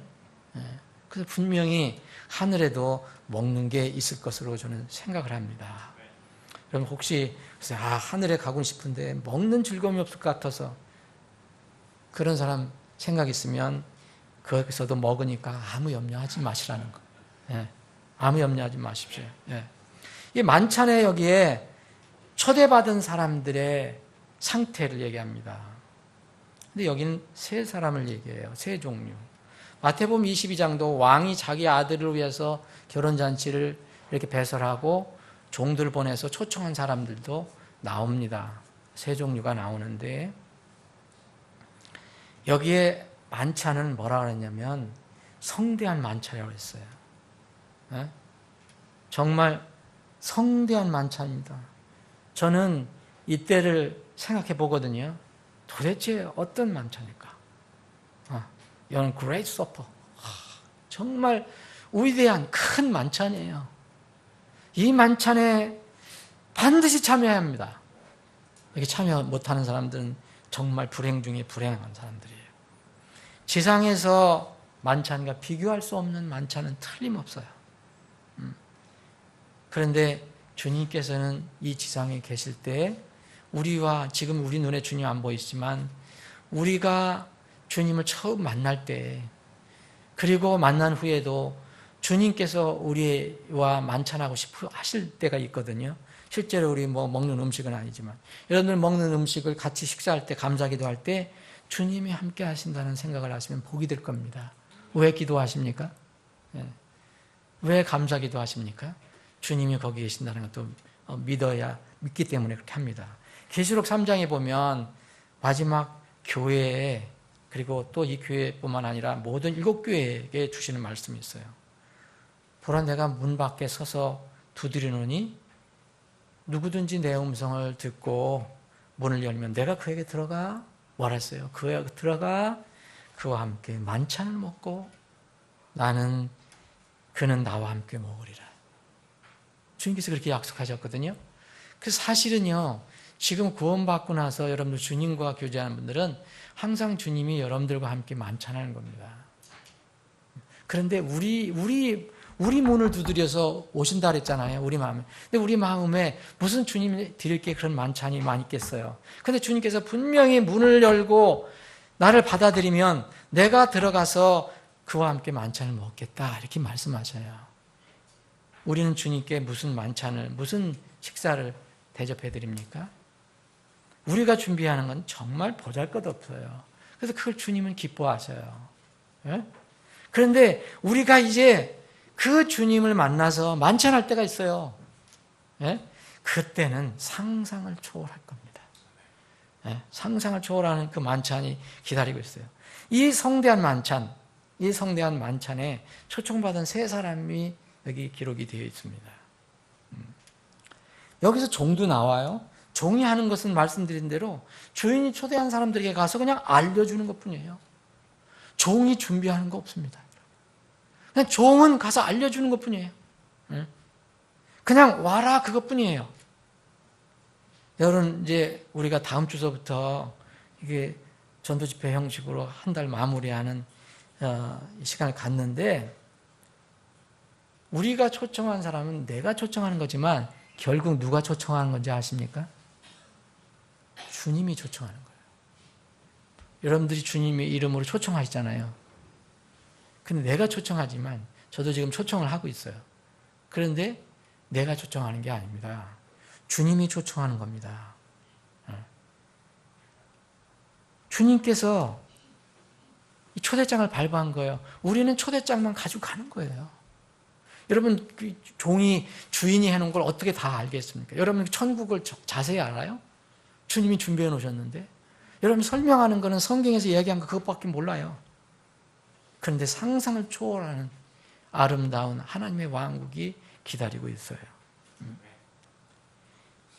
그래서 분명히 하늘에도 먹는 게 있을 것으로 저는 생각을 합니다. 여러분 혹시 하늘에 가고 싶은데 먹는 즐거움이 없을 것 같아서 그런 사람 생각 있으면 거기서도 먹으니까 아무 염려하지 마시라는 거. 아무 염려하지 마십시오. 이 만찬에 여기에 초대받은 사람들의 상태를 얘기합니다. 근데 여기는 세 사람을 얘기해요. 세 종류. 마태복음 22장도 왕이 자기 아들을 위해서 결혼잔치를 이렇게 배설하고 종들 보내서 초청한 사람들도 나옵니다. 세 종류가 나오는데 여기에 만찬은 뭐라 그랬냐면 성대한 만찬이라고 했어요. 정말 성대한 만찬입니다. 저는 이때를 생각해 보거든요. 도대체 어떤 만찬일까? 이건 great supper. 정말 위대한 큰 만찬이에요. 이 만찬에 반드시 참여해야 합니다. 여기 참여 못하는 사람들은 정말 불행 중에 불행한 사람들이에요. 지상에서 만찬과 비교할 수 없는 만찬은 틀림없어요. 그런데 주님께서는 이 지상에 계실 때 우리와 지금 우리 눈에 주님 안 보이지만 우리가 주님을 처음 만날 때 그리고 만난 후에도 주님께서 우리와 만찬하고 싶어 하실 때가 있거든요. 실제로 우리 뭐 먹는 음식은 아니지만 여러분들 먹는 음식을 같이 식사할 때 감사기도할 때 주님이 함께 하신다는 생각을 하시면 복이 될 겁니다. 왜 기도하십니까? 왜 감사기도 하십니까? 주님이 거기 계신다는 것도 믿기 때문에 그렇게 합니다. 계시록 3장에 보면 마지막 교회에 그리고 또 이 교회뿐만 아니라 모든 7교회에게 주시는 말씀이 있어요. 보라 내가 문 밖에 서서 두드리노니 누구든지 내 음성을 듣고 문을 열면 내가 그에게 들어가 말했어요. 그에 들어가 그와 함께 만찬을 먹고 그는 나와 함께 먹으리라. 주님께서 그렇게 약속하셨거든요. 그래서 사실은요, 지금 구원받고 나서 여러분들 주님과 교제하는 분들은 항상 주님이 여러분들과 함께 만찬하는 겁니다. 그런데 우리 문을 두드려서 오신다 그랬잖아요. 우리 마음에. 근데 우리 마음에 무슨 주님이 드릴 게 그런 만찬이 많이 있겠어요. 근데 주님께서 분명히 문을 열고 나를 받아들이면 내가 들어가서 그와 함께 만찬을 먹겠다 이렇게 말씀하셔요. 우리는 주님께 무슨 만찬을 무슨 식사를 대접해 드립니까? 우리가 준비하는 건 정말 보잘것없어요. 그래서 그걸 주님은 기뻐하셔요. 예? 그런데 우리가 이제 그 주님을 만나서 만찬할 때가 있어요. 예? 그때는 상상을 초월할 겁니다. 예? 상상을 초월하는 그 만찬이 기다리고 있어요. 이 성대한 만찬에 초청받은 3사람이 여기 기록이 되어 있습니다. 여기서 종도 나와요. 종이 하는 것은 말씀드린 대로 주인이 초대한 사람들에게 가서 그냥 알려주는 것뿐이에요. 종이 준비하는 거 없습니다. 그냥 종은 가서 알려주는 것뿐이에요. 그냥 와라 그것뿐이에요. 여러분 이제 우리가 다음 주서부터 이게 전도 집회 형식으로 한 달 마무리하는 시간을 갖는데 우리가 초청한 사람은 내가 초청하는 거지만 결국 누가 초청하는 건지 아십니까? 주님이 초청하는 거예요. 여러분들이 주님의 이름으로 초청하시잖아요. 근데 내가 초청하지만 저도 지금 초청을 하고 있어요. 그런데 내가 초청하는 게 아닙니다. 주님이 초청하는 겁니다. 주님께서 이 초대장을 발부한 거예요. 우리는 초대장만 가지고 가는 거예요. 여러분 종이 주인이 해놓은 걸 어떻게 다 알겠습니까? 여러분 천국을 자세히 알아요? 주님이 준비해 놓으셨는데 여러분 설명하는 거는 성경에서 이야기한 거 그것밖에 몰라요. 그런데 상상을 초월하는 아름다운 하나님의 왕국이 기다리고 있어요.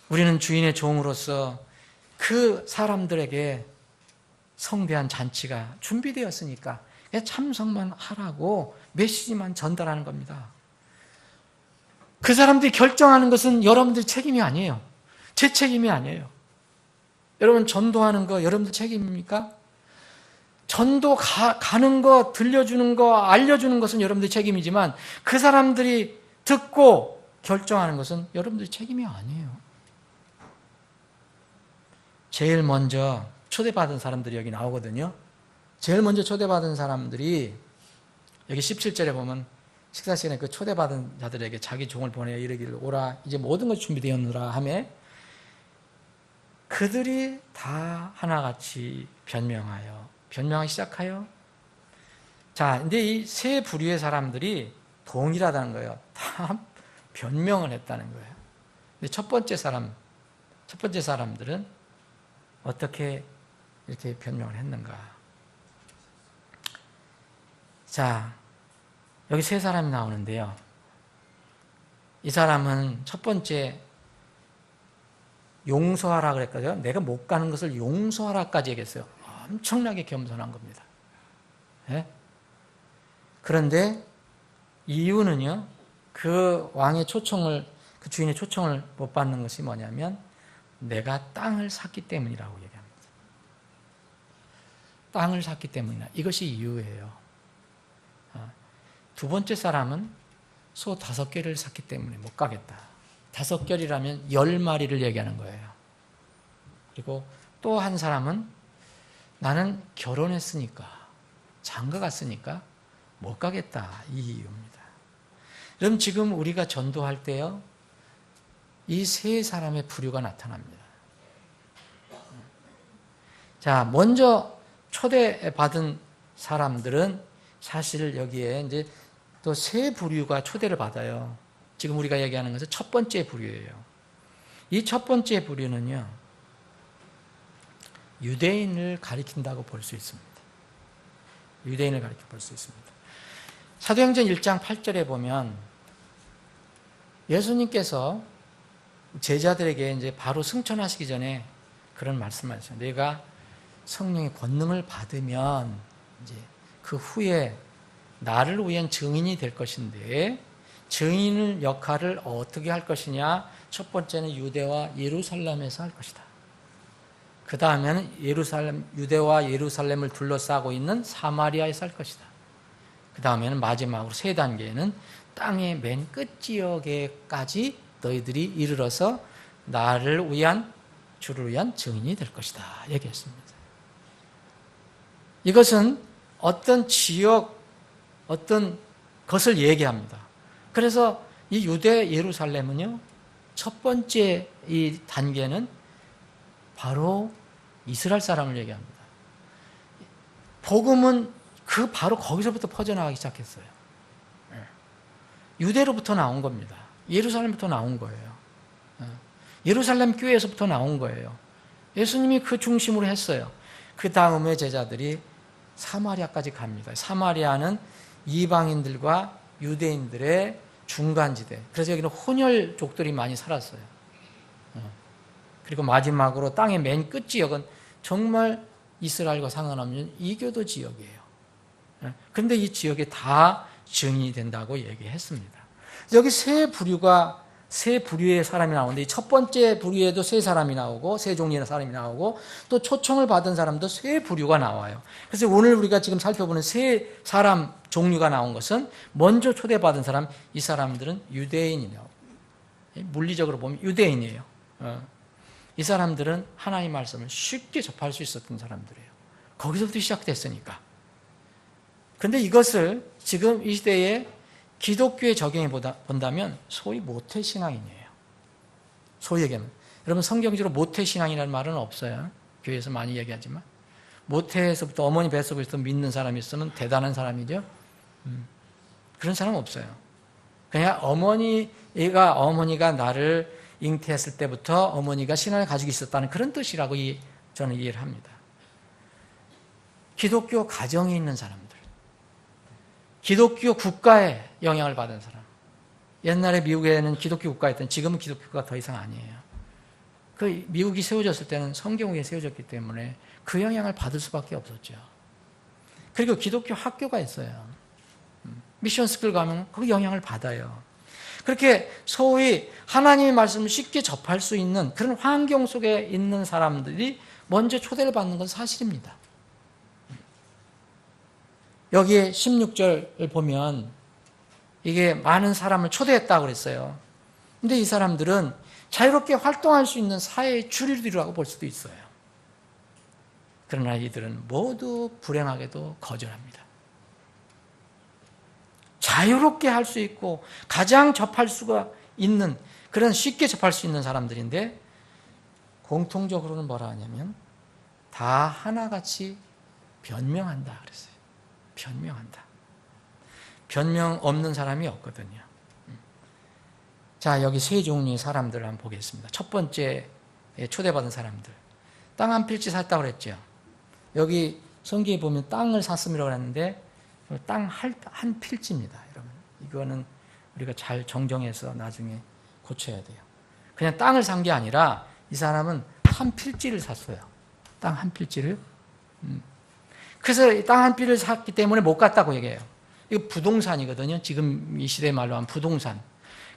우리는 주인의 종으로서 그 사람들에게 성대한 잔치가 준비되었으니까 그냥 참석만 하라고 메시지만 전달하는 겁니다. 그 사람들이 결정하는 것은 여러분들 책임이 아니에요. 제 책임이 아니에요. 여러분 전도하는 거 여러분들 책임입니까? 전도 가는 거, 들려주는 거, 알려주는 것은 여러분들 책임이지만 그 사람들이 듣고 결정하는 것은 여러분들 책임이 아니에요. 제일 먼저 초대받은 사람들이 여기 나오거든요. 제일 먼저 초대받은 사람들이 여기 17절에 보면 식사 시간에 그 초대받은 자들에게 자기 종을 보내어 이르기를 오라 이제 모든 것이 준비되었노라 하며 그들이 다 하나같이 변명하기 시작하여 자, 근데 이 세 부류의 사람들이 동일하다는 거예요. 다 변명을 했다는 거예요. 근데 첫 번째 사람들은 어떻게 이렇게 변명을 했는가? 자, 여기 3사람이 나오는데요. 이 사람은 첫 번째 용서하라 그랬거든요. 내가 못 가는 것을 용서하라까지 얘기했어요. 엄청나게 겸손한 겁니다. 네? 그런데 이유는요. 그 주인의 초청을 못 받는 것이 뭐냐면 내가 땅을 샀기 때문이라고 얘기합니다. 땅을 샀기 때문이다. 이것이 이유예요. 두 번째 사람은 소 5개를 샀기 때문에 못 가겠다. 5결이라면 10마리를 얘기하는 거예요. 그리고 또 한 사람은 나는 결혼했으니까, 장가 갔으니까 못 가겠다, 이 이유입니다. 그럼 지금 우리가 전도할 때요, 이 세 사람의 부류가 나타납니다. 자, 먼저 초대받은 사람들은 사실 여기에 이제 또 세 부류가 초대를 받아요. 지금 우리가 얘기하는 것은 첫 번째 부류예요. 이 첫 번째 부류는요, 유대인을 가리킨다고 볼 수 있습니다. 유대인을 가리켜 볼 수 있습니다. 사도행전 1장 8절에 보면 예수님께서 제자들에게 이제 바로 승천하시기 전에 그런 말씀을 하셨어요. 내가 성령의 권능을 받으면 이제 그 후에 나를 위한 증인이 될 것인데, 증인의 역할을 어떻게 할 것이냐? 첫 번째는 유대와 예루살렘에서 할 것이다. 그 다음에는 유대와 예루살렘을 둘러싸고 있는 사마리아에서 할 것이다. 그 다음에는 마지막으로 세 단계는 땅의 맨 끝 지역에까지 너희들이 이르러서 나를 위한, 주를 위한 증인이 될 것이다 얘기했습니다. 이것은 어떤 지역, 어떤 것을 얘기합니다. 그래서 이 유대 예루살렘은요, 첫 번째 이 단계는 바로 이스라엘 사람을 얘기합니다. 복음은 그 바로 거기서부터 퍼져나가기 시작했어요. 유대로부터 나온 겁니다. 예루살렘부터 나온 거예요. 예루살렘 교회에서부터 나온 거예요. 예수님이 그 중심으로 했어요. 그 다음에 제자들이 사마리아까지 갑니다. 사마리아는 이방인들과 유대인들의 중간지대. 그래서 여기는 혼혈족들이 많이 살았어요. 그리고 마지막으로 땅의 맨 끝 지역은 정말 이스라엘과 상관없는 이교도 지역이에요. 그런데 이 지역에 다 증인이 된다고 얘기했습니다. 여기 세 부류의 사람이 나오는데, 첫 번째 부류에도 세 사람이 나오고, 세 종류의 사람이 나오고, 또 초청을 받은 사람도 세 부류가 나와요. 그래서 오늘 우리가 지금 살펴보는 세 사람 종류가 나온 것은, 먼저 초대받은 사람, 이 사람들은 유대인이에요. 물리적으로 보면 유대인이에요. 이 사람들은 하나님의 말씀을 쉽게 접할 수 있었던 사람들이에요. 거기서부터 시작됐으니까. 그런데 이것을 지금 이 시대에 기독교에 적용해 본다면 소위 모태신앙이에요. 소위 얘기하면. 여러분, 성경적으로 모태신앙이라는 말은 없어요. 교회에서 많이 얘기하지만. 모태에서부터, 어머니 뱃속에서 믿는 사람이 있으면 대단한 사람이죠. 그런 사람은 없어요. 그냥 어머니가 나를 잉태했을 때부터 어머니가 신앙을 가지고 있었다는 그런 뜻이라고 저는 이해를 합니다. 기독교 가정에 있는 사람들, 기독교 국가에 영향을 받은 사람. 옛날에 미국에는 기독교 국가였던, 지금은 기독교가 더 이상 아니에요. 그 미국이 세워졌을 때는 성경 위에 세워졌기 때문에 그 영향을 받을 수밖에 없었죠. 그리고 기독교 학교가 있어요. 미션 스쿨 가면 그 영향을 받아요. 그렇게 소위 하나님의 말씀을 쉽게 접할 수 있는 그런 환경 속에 있는 사람들이 먼저 초대를 받는 건 사실입니다. 여기에 16절을 보면 이게 많은 사람을 초대했다고 그랬어요. 근데 이 사람들은 자유롭게 활동할 수 있는 사회의 주류라고 볼 수도 있어요. 그러나 이들은 모두 불행하게도 거절합니다. 자유롭게 할 수 있고 가장 접할 수가 있는, 그런 쉽게 접할 수 있는 사람들인데, 공통적으로는 뭐라 하냐면 다 하나같이 변명한다 그랬어요. 변명한다. 변명 없는 사람이 없거든요. 자, 여기 세 종류의 사람들을 한번 보겠습니다. 첫 번째 초대받은 사람들. 땅 한 필지 샀다고 그랬죠. 여기 성경에 보면 땅을 샀음이라고 했는데 땅 한 필지입니다, 여러분. 이거는 우리가 잘 정정해서 나중에 고쳐야 돼요. 그냥 땅을 산 게 아니라 이 사람은 한 필지를 샀어요. 땅 한 필지를. 그래서 땅 한 필을 샀기 때문에 못 갔다고 얘기해요. 이거 부동산이거든요. 지금 이 시대 말로 하면 부동산.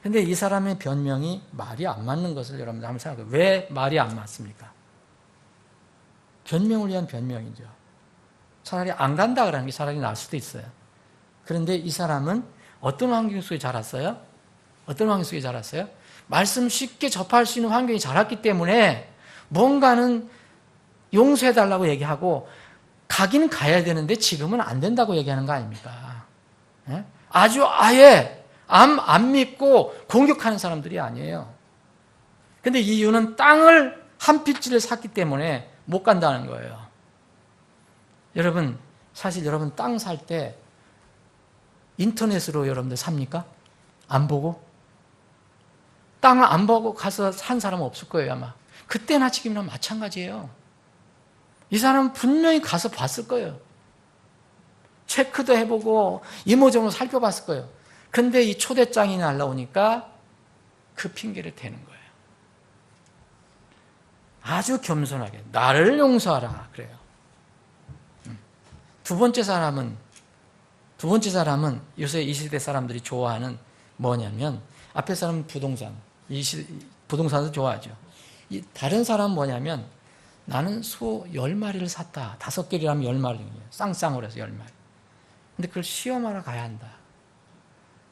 근데 이 사람의 변명이 말이 안 맞는 것을 여러분들 한번 생각해요. 왜 말이 안 맞습니까? 변명을 위한 변명이죠. 차라리 안 간다 그러는 게 차라리 나을 수도 있어요. 그런데 이 사람은 어떤 환경 속에 자랐어요? 어떤 환경 속에 자랐어요? 말씀 쉽게 접할 수 있는 환경이 자랐기 때문에 뭔가는 용서해달라고 얘기하고 가긴 가야 되는데 지금은 안 된다고 얘기하는 거 아닙니까? 예? 아주 아예 안 믿고 공격하는 사람들이 아니에요. 근데 이유는 땅을 한 필지를 샀기 때문에 못 간다는 거예요. 여러분, 사실 여러분 땅 살 때 인터넷으로 여러분들 삽니까? 안 보고? 땅을 안 보고 가서 산 사람은 없을 거예요, 아마. 그때나 지금이나 마찬가지예요. 이 사람은 분명히 가서 봤을 거예요. 체크도 해보고 이모저모 살펴봤을 거예요. 근데 이 초대장이 날라오니까 그 핑계를 대는 거예요. 아주 겸손하게 나를 용서하라 그래요. 두 번째 사람은 요새 이 시대 사람들이 좋아하는 뭐냐면, 앞에 사람은 부동산도 좋아하죠. 다른 사람은 뭐냐면, 나는 소 10마리를 샀다. 5개리라면 10마리예요. 쌍쌍으로 해서 10마리. 근데 그걸 시험하러 가야 한다.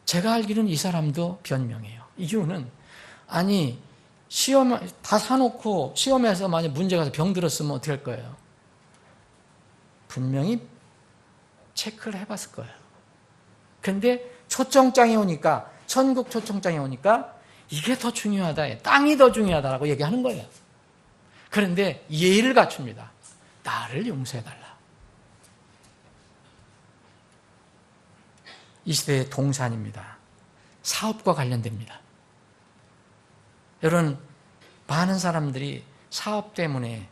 제가 알기로는 이 사람도 변명해요. 이유는, 아니 시험 다 사놓고 시험에서 만약 문제 가서 병 들었으면 어떻게 할 거예요? 분명히 체크를 해봤을 거예요. 근데 초청장이 오니까, 천국 초청장이 오니까 이게 더 중요하다, 땅이 더 중요하다라고 얘기하는 거예요. 그런데 예의를 갖춥니다. 나를 용서해달라. 이 시대의 동산입니다. 사업과 관련됩니다. 여러분, 많은 사람들이 사업 때문에,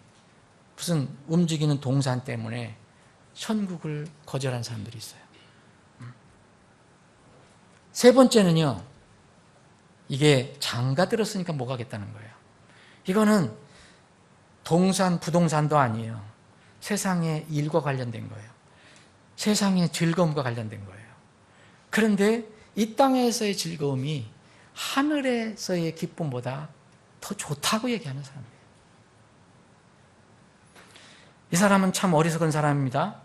무슨 움직이는 동산 때문에 천국을 거절한 사람들이 있어요. 세 번째는요, 이게 장가 들었으니까 못 가겠다는 거예요. 이거는 동산, 부동산도 아니에요. 세상의 일과 관련된 거예요. 세상의 즐거움과 관련된 거예요. 그런데 이 땅에서의 즐거움이 하늘에서의 기쁨보다 더 좋다고 얘기하는 사람이에요. 이 사람은 참 어리석은 사람입니다.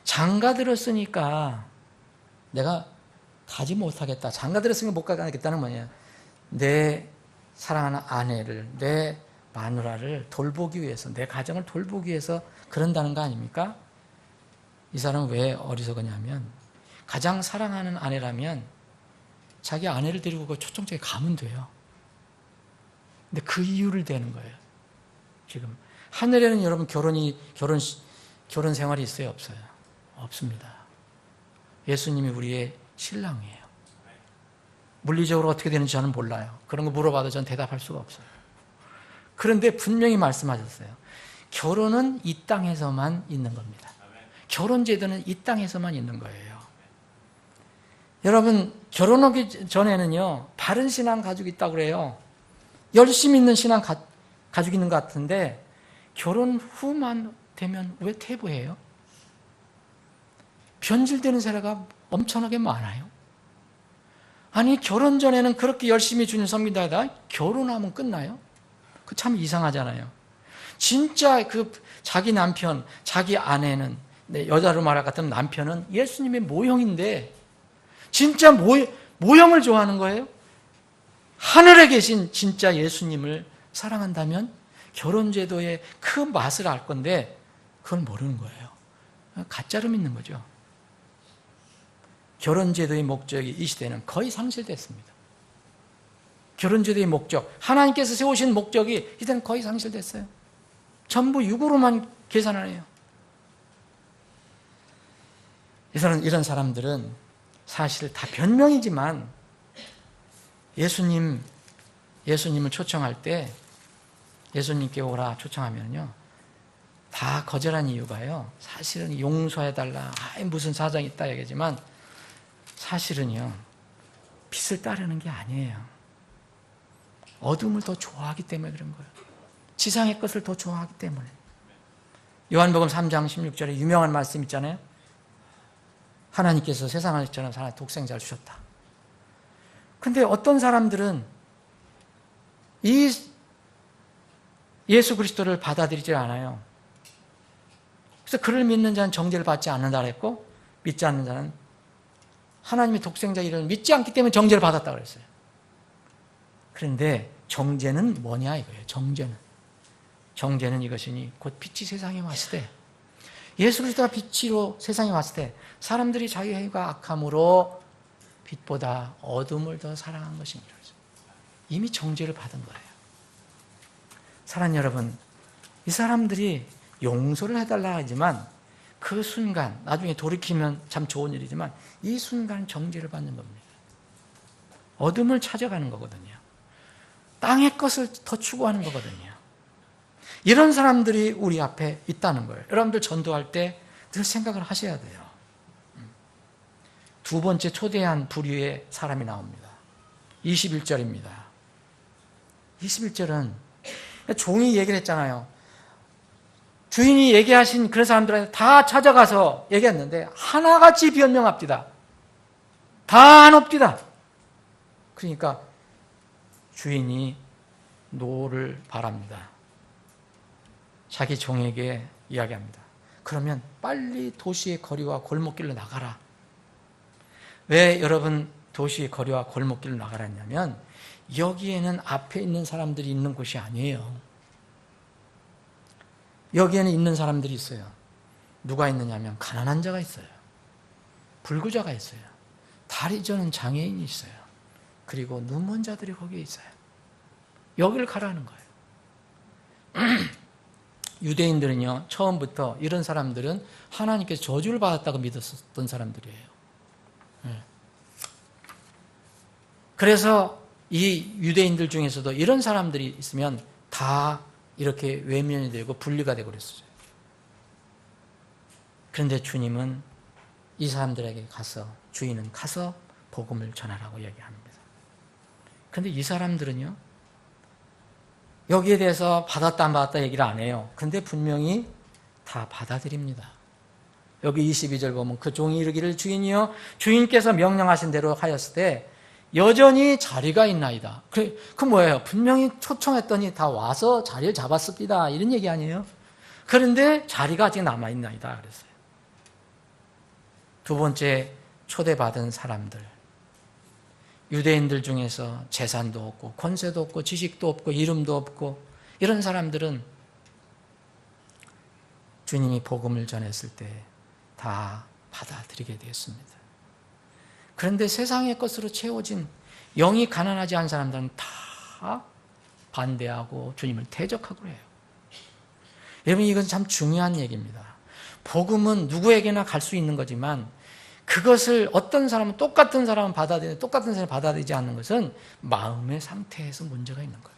장가 들었으니까 내가 가지 못하겠다. 장가 들었으니까 못 가겠다는 뭐냐? 내 사랑하는 아내를, 내 마누라를 돌보기 위해서, 내 가정을 돌보기 위해서 그런다는 거 아닙니까? 이 사람은 왜 어리석으냐면, 가장 사랑하는 아내라면 자기 아내를 데리고 그 초청장에 가면 돼요. 근데 그 이유를 대는 거예요. 지금 하늘에는 여러분 결혼 생활이 있어요, 없어요? 없습니다. 예수님이 우리의 신랑이에요. 물리적으로 어떻게 되는지 저는 몰라요. 그런 거 물어봐도 저는 대답할 수가 없어요. 그런데 분명히 말씀하셨어요. 결혼은 이 땅에서만 있는 겁니다. 결혼 제도는 이 땅에서만 있는 거예요. 여러분, 결혼하기 전에는요, 바른 신앙 가지고 있다고 그래요. 열심히 있는 신앙 가지고 있는 것 같은데, 결혼 후만 되면 왜 퇴보해요? 변질되는 사례가 엄청나게 많아요. 아니, 결혼 전에는 그렇게 열심히 주님 섬긴다 하다가 결혼하면 끝나요? 그 참 이상하잖아요. 진짜 그 자기 남편, 자기 아내는, 여자로 말할 것 같으면 남편은 예수님의 모형인데, 진짜 모형을 좋아하는 거예요? 하늘에 계신 진짜 예수님을 사랑한다면 결혼제도의 그 맛을 알 건데 그걸 모르는 거예요. 가짜로 믿는 거죠. 결혼제도의 목적이 이 시대는 거의 상실됐습니다. 결혼제도의 목적, 하나님께서 세우신 목적이 이제는 거의 상실됐어요. 전부 육으로만 계산을 해요. 이런 사람들은 사실 다 변명이지만 예수님을 초청할 때, 예수님께 오라 초청하면요, 다 거절한 이유가요, 사실은 용서해달라, 무슨 사정이 있다 얘기하지만 사실은요, 빛을 따르는 게 아니에요. 어둠을 더 좋아하기 때문에 그런 거예요. 지상의 것을 더 좋아하기 때문에. 요한복음 3장 16절에 유명한 말씀 있잖아요. 하나님께서 세상을 저는 하나의 독생자를 주셨다. 근데 어떤 사람들은 이 예수 그리스도를 받아들이지 않아요. 그래서 그를 믿는 자는 정죄를 받지 않는다 그랬고, 믿지 않는 자는 하나님의 독생자 이름을 믿지 않기 때문에 정죄를 받았다 그랬어요. 그런데 정죄는 뭐냐 이거예요. 정죄는 이것이니 곧 빛이 세상에 왔을 때, 예수 그리스도가 빛으로 세상에 왔을 때 사람들이 자기 행위가 악함으로 빛보다 어둠을 더 사랑한 것입니다. 이미 정죄를 받은 거예요. 사랑하는 여러분, 이 사람들이 용서를 해달라 하지만 그 순간, 나중에 돌이키면 참 좋은 일이지만 이 순간 정죄를 받는 겁니다. 어둠을 찾아가는 거거든요. 땅의 것을 더 추구하는 거거든요. 이런 사람들이 우리 앞에 있다는 거예요. 여러분들 전도할 때 늘 생각을 하셔야 돼요. 두 번째 초대한 부류의 사람이 나옵니다. 21절입니다. 21절은 종이 얘기를 했잖아요. 주인이 얘기하신 그런 사람들한테 다 찾아가서 얘기했는데 하나같이 변명합디다. 다 안 옵디다. 그러니까 주인이 노를 바랍니다. 자기 종에게 이야기합니다. 그러면 빨리 도시의 거리와 골목길로 나가라. 왜 여러분 도시의 거리와 골목길로 나가라 했냐면 여기에는 앞에 있는 사람들이 있는 곳이 아니에요. 여기에는 있는 사람들이 있어요. 누가 있느냐면 가난한 자가 있어요. 불구자가 있어요. 다리 저는 장애인이 있어요. 그리고 눈먼 자들이 거기에 있어요. 여기를 가라는 거예요. 유대인들은요, 처음부터 이런 사람들은 하나님께서 저주를 받았다고 믿었던 사람들이에요. 그래서 이 유대인들 중에서도 이런 사람들이 있으면 다 이렇게 외면이 되고 분리가 되고 그랬어요. 그런데 주님은 이 사람들에게 가서, 주인은 가서 복음을 전하라고 얘기합니다. 그런데 이 사람들은요, 여기에 대해서 받았다 안 받았다 얘기를 안 해요. 근데 분명히 다 받아들입니다. 여기 22절 보면 그 종이 이르기를 주인이여 주인께서 명령하신 대로 하였을 때 여전히 자리가 있나이다. 그 뭐예요? 분명히 초청했더니 다 와서 자리를 잡았습니다. 이런 얘기 아니에요? 그런데 자리가 아직 남아있나이다 그랬어요. 두 번째, 초대받은 사람들. 유대인들 중에서 재산도 없고 권세도 없고 지식도 없고 이름도 없고 이런 사람들은 주님이 복음을 전했을 때 다 받아들이게 되었습니다. 그런데 세상의 것으로 채워진 영이 가난하지 않은 사람들은 다 반대하고 주님을 대적하고 해요. 여러분, 이건 참 중요한 얘기입니다. 복음은 누구에게나 갈 수 있는 거지만 그것을 어떤 사람은 똑같은 사람은 받아들이는데 똑같은 사람이 받아들이지 않는 것은 마음의 상태에서 문제가 있는 거예요.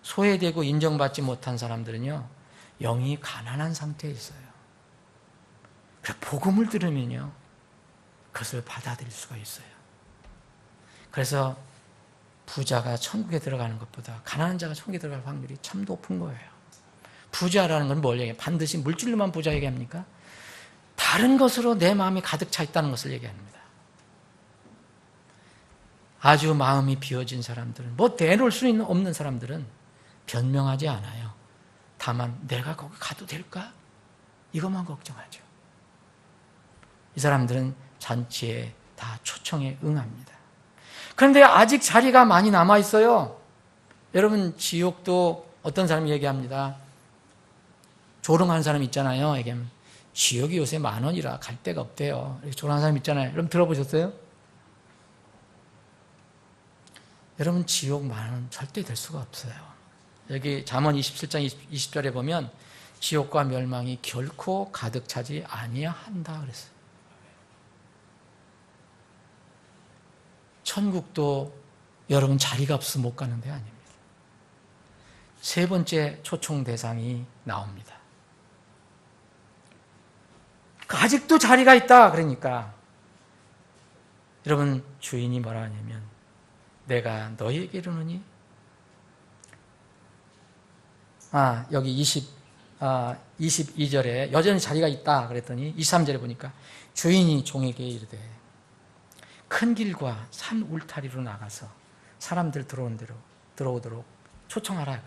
소외되고 인정받지 못한 사람들은요, 영이 가난한 상태에 있어요. 그래서 복음을 들으면요, 그것을 받아들일 수가 있어요. 그래서 부자가 천국에 들어가는 것보다 가난한 자가 천국에 들어갈 확률이 참 높은 거예요. 부자라는 건 뭘 얘기해요? 반드시 물질로만 부자 얘기합니까? 다른 것으로 내 마음이 가득 차 있다는 것을 얘기합니다. 아주 마음이 비워진 사람들은, 뭐 내놓을 수 없는 사람들은 변명하지 않아요. 다만 내가 거기 가도 될까? 이것만 걱정하죠. 이 사람들은 잔치에 다 초청에 응합니다. 그런데 아직 자리가 많이 남아 있어요. 여러분, 지옥도 어떤 사람이 얘기합니다. 조롱하는 사람 있잖아요. 얘기하면 지옥이 요새 10,000원이라 갈 데가 없대요. 이렇게 조롱하는 사람 있잖아요. 여러분 들어보셨어요? 여러분, 지옥 10,000원 절대 될 수가 없어요. 여기 잠언 27장 20절에 보면 지옥과 멸망이 결코 가득 차지 아니한다 그랬어요. 천국도 여러분 자리가 없어서 못 가는 데 아닙니다. 세 번째 초청 대상이 나옵니다. 아직도 자리가 있다 그러니까 여러분, 주인이 뭐라 하냐면 내가 너희에게 이르노니, 여기 22절에 여전히 자리가 있다 그랬더니 23절에 보니까 주인이 종에게 이르되 큰 길과 산 울타리로 나가서 사람들 들어오도록 초청하라.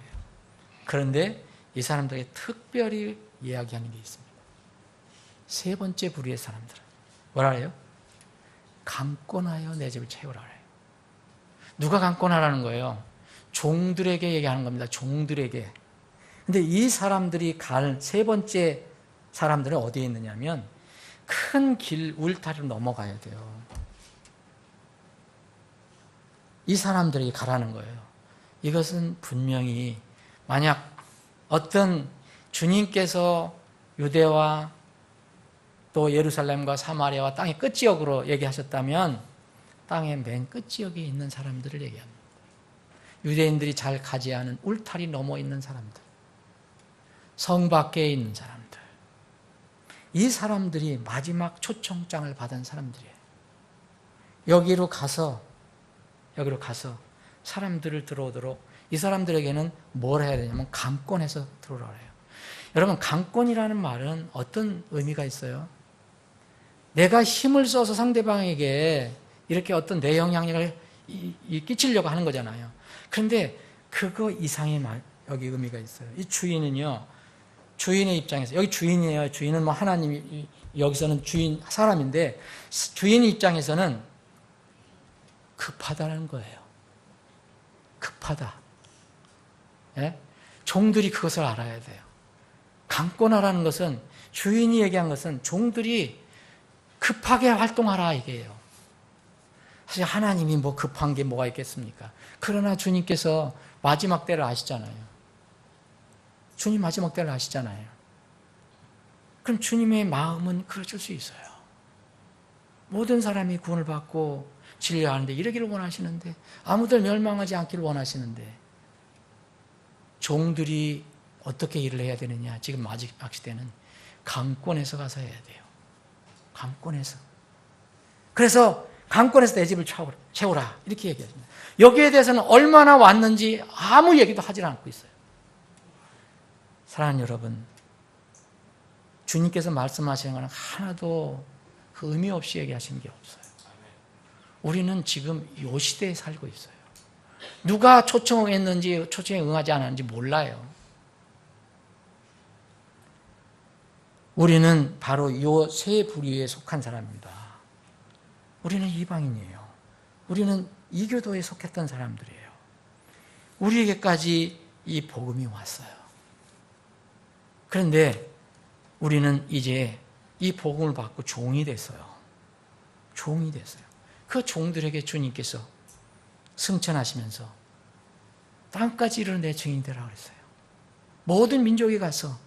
그런데 이 사람들에게 특별히 이야기하는 게 있습니다. 세 번째 부류의 사람들은 뭐라 해요? 강권하여 내 집을 채우라 해요. 누가 강권하라는 거예요? 종들에게 얘기하는 겁니다. 종들에게. 근데 이 사람들이 갈 세 번째 사람들은 어디에 있느냐면 큰 길 울타리로 넘어가야 돼요. 이 사람들이 가라는 거예요. 이것은 분명히 만약 어떤 주님께서 유대와 또 예루살렘과 사마리아와 땅의 끝지역으로 얘기하셨다면 땅의 맨 끝지역에 있는 사람들을 얘기합니다. 유대인들이 잘 가지 않은 울타리 넘어 있는 사람들, 성 밖에 있는 사람들, 이 사람들이 마지막 초청장을 받은 사람들이에요. 여기로 가서 사람들을 들어오도록 이 사람들에게는 뭘 해야 되냐면 강권해서 들어오라 해요. 여러분, 강권이라는 말은 어떤 의미가 있어요? 내가 힘을 써서 상대방에게 이렇게 어떤 내 영향력을 끼치려고 하는 거잖아요. 그런데 그거 이상의 여기 의미가 있어요. 이 주인은요, 주인의 입장에서, 여기 주인이에요. 주인은 뭐 하나님이, 여기서는 주인, 사람인데, 주인 입장에서는 급하다는 거예요. 급하다. 예? 종들이 그것을 알아야 돼요. 강권하라는 것은, 주인이 얘기한 것은 종들이 급하게 활동하라 이게요. 사실 하나님이 뭐 급한 게 뭐가 있겠습니까? 그러나 주님께서 마지막 때를 아시잖아요. 주님 마지막 때를 아시잖아요. 그럼 주님의 마음은 그러실 수 있어요. 모든 사람이 구원을 받고 진리하는데 이러기를 원하시는데, 아무들 멸망하지 않기를 원하시는데, 종들이 어떻게 일을 해야 되느냐? 지금 마지막 시대는 강권해서 가서 해야 돼요. 강권해서. 그래서 강권해서 내 집을 채우라 이렇게 얘기합니다. 여기에 대해서는 얼마나 왔는지 아무 얘기도 하지 않고 있어요. 사랑하는 여러분, 주님께서 말씀하시는 것은 하나도 그 의미 없이 얘기하시는 게 없어요. 우리는 지금 이 시대에 살고 있어요. 누가 초청했는지 초청에 응하지 않았는지 몰라요. 우리는 바로 이 세 부류에 속한 사람입니다. 우리는 이방인이에요. 우리는 이교도에 속했던 사람들이에요. 우리에게까지 이 복음이 왔어요. 그런데 우리는 이제 이 복음을 받고 종이 됐어요. 종이 됐어요. 그 종들에게 주님께서 승천하시면서 땅까지 이르는 내 증인이 되라고 그랬어요. 모든 민족에 가서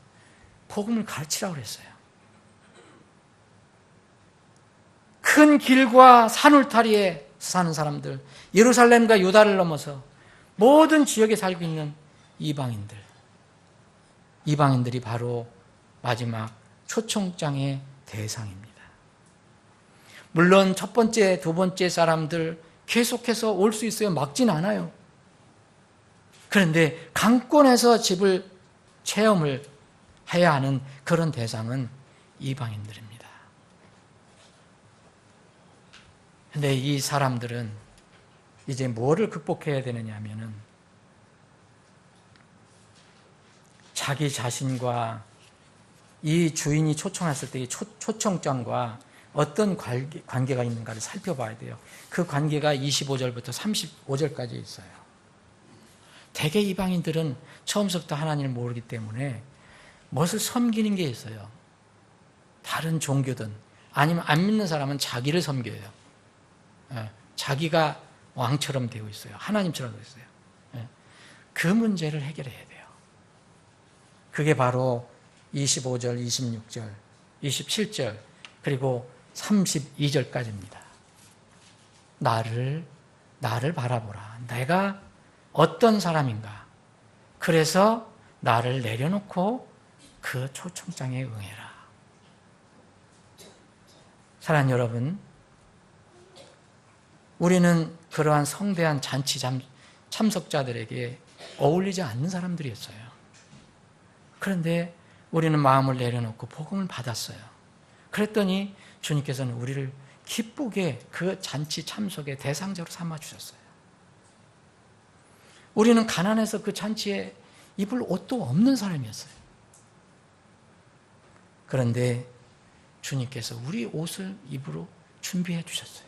복음을 가르치라고 그랬어요. 큰 길과 산울타리에 사는 사람들, 예루살렘과 유다를 넘어서 모든 지역에 살고 있는 이방인들이 바로 마지막 초청장의 대상입니다. 물론 첫 번째, 두 번째 사람들 계속해서 올 수 있어요. 막진 않아요. 그런데 강권해서 집을 체험을 해야 하는 그런 대상은 이방인들입니다. 그런데 이 사람들은 이제 뭐를 극복해야 되느냐 하면은 자기 자신과 이 주인이 초청했을 때 이 초청장과 어떤 관계가 있는가를 살펴봐야 돼요. 그 관계가 25절부터 35절까지 있어요. 대개 이방인들은 처음부터 하나님을 모르기 때문에 무엇을 섬기는 게 있어요. 다른 종교든 아니면 안 믿는 사람은 자기를 섬겨요. 자기가 왕처럼 되어 있어요. 하나님처럼 되어 있어요. 그 문제를 해결해야 돼요. 그게 바로 25절, 26절, 27절 그리고 32절까지입니다. 나를 바라보라. 내가 어떤 사람인가. 그래서 나를 내려놓고 그 초청장에 응해라. 사랑하는 여러분, 우리는 그러한 성대한 잔치 참석자들에게 어울리지 않는 사람들이었어요. 그런데 우리는 마음을 내려놓고 복음을 받았어요. 그랬더니 주님께서는 우리를 기쁘게 그 잔치 참석의 대상자로 삼아주셨어요. 우리는 가난해서 그 잔치에 입을 옷도 없는 사람이었어요. 그런데 주님께서 우리 옷을 입으로 준비해 주셨어요.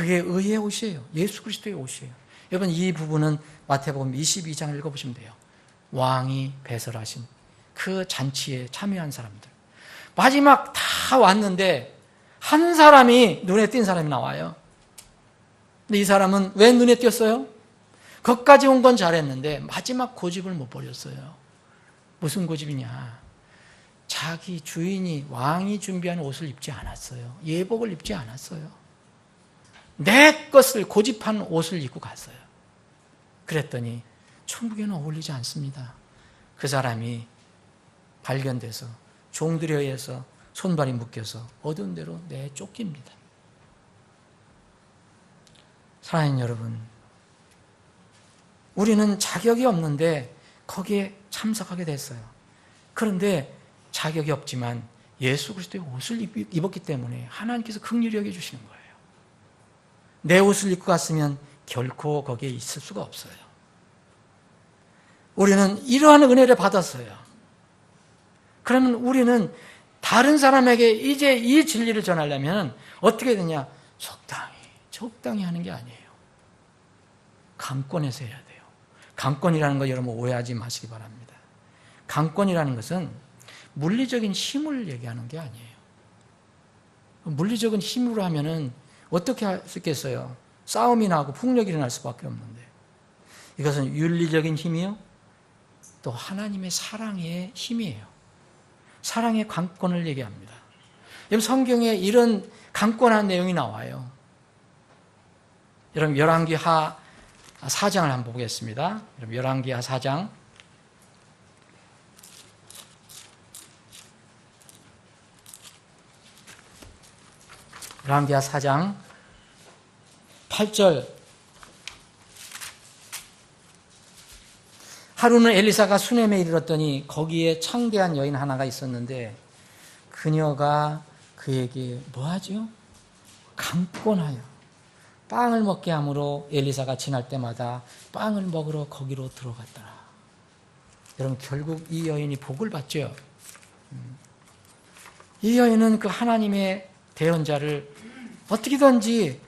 그게 의의 옷이에요. 예수 그리스도의 옷이에요. 여러분 이 부분은 마태복음 22장 읽어보시면 돼요. 왕이 배설하신 그 잔치에 참여한 사람들. 마지막 다 왔는데 한 사람이 눈에 띈 사람이 나와요. 근데 이 사람은 왜 눈에 띄었어요? 거기까지 온 건 잘했는데 마지막 고집을 못 버렸어요. 무슨 고집이냐? 자기 주인이 왕이 준비한 옷을 입지 않았어요. 예복을 입지 않았어요. 내 것을 고집한 옷을 입고 갔어요. 그랬더니 천국에는 어울리지 않습니다. 그 사람이 발견돼서 종들에 의해서 손발이 묶여서 어두운 데로 내쫓깁니다. 사랑하는 여러분, 우리는 자격이 없는데 거기에 참석하게 됐어요. 그런데 자격이 없지만 예수 그리스도의 옷을 입었기 때문에 하나님께서 긍휼히 여겨주시는 거예요. 내 옷을 입고 갔으면 결코 거기에 있을 수가 없어요. 우리는 이러한 은혜를 받았어요. 그러면 우리는 다른 사람에게 이제 이 진리를 전하려면 어떻게 되냐? 적당히 하는 게 아니에요. 강권해서 해야 돼요. 강권이라는 거 여러분 오해하지 마시기 바랍니다. 강권이라는 것은 물리적인 힘을 얘기하는 게 아니에요. 물리적인 힘으로 하면은 어떻게 할 수 있겠어요? 싸움이 나고 폭력이 일어날 수밖에 없는데, 이것은 윤리적인 힘이요, 또 하나님의 사랑의 힘이에요. 사랑의 강권을 얘기합니다. 여러분 성경에 이런 강권한 내용이 나와요. 여러분 열왕기하 4장을 한번 보겠습니다. 여러분 열왕기하 4장 열왕기하 4장 8절. 하루는 엘리사가 수넴에 이르렀더니 거기에 창대한 여인 하나가 있었는데 그녀가 그에게 뭐하죠? 강권하여 빵을 먹게 함으로 엘리사가 지날 때마다 빵을 먹으러 거기로 들어갔더라. 여러분 결국 이 여인이 복을 받죠. 이 여인은 그 하나님의 대언자를 어떻게든지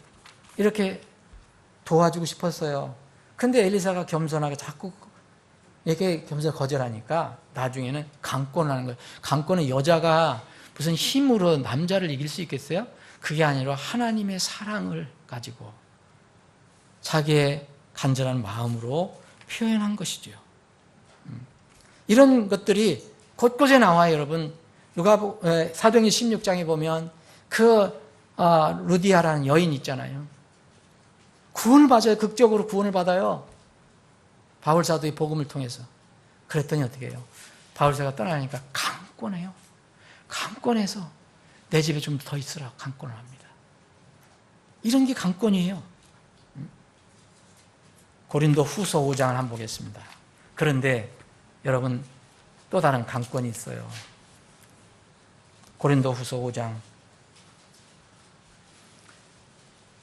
이렇게 도와주고 싶었어요. 근데 엘리사가 겸손하게 자꾸 이렇게 겸손히 거절하니까 나중에는 강권하는 거예요. 강권은 여자가 무슨 힘으로 남자를 이길 수 있겠어요? 그게 아니라 하나님의 사랑을 가지고 자기의 간절한 마음으로 표현한 것이죠. 이런 것들이 곳곳에 나와요, 여러분. 사도행전 16장에 보면 그 루디아라는 여인 있잖아요. 구원을 받아요. 극적으로 구원을 받아요. 바울사도의 복음을 통해서. 그랬더니 어떻게 해요? 바울사가 떠나니까 강권해요. 강권해서 내 집에 좀 더 있으라 강권을 합니다. 이런 게 강권이에요. 고린도 후서 5장을 한번 보겠습니다. 그런데 여러분 또 다른 강권이 있어요. 고린도 후서 5장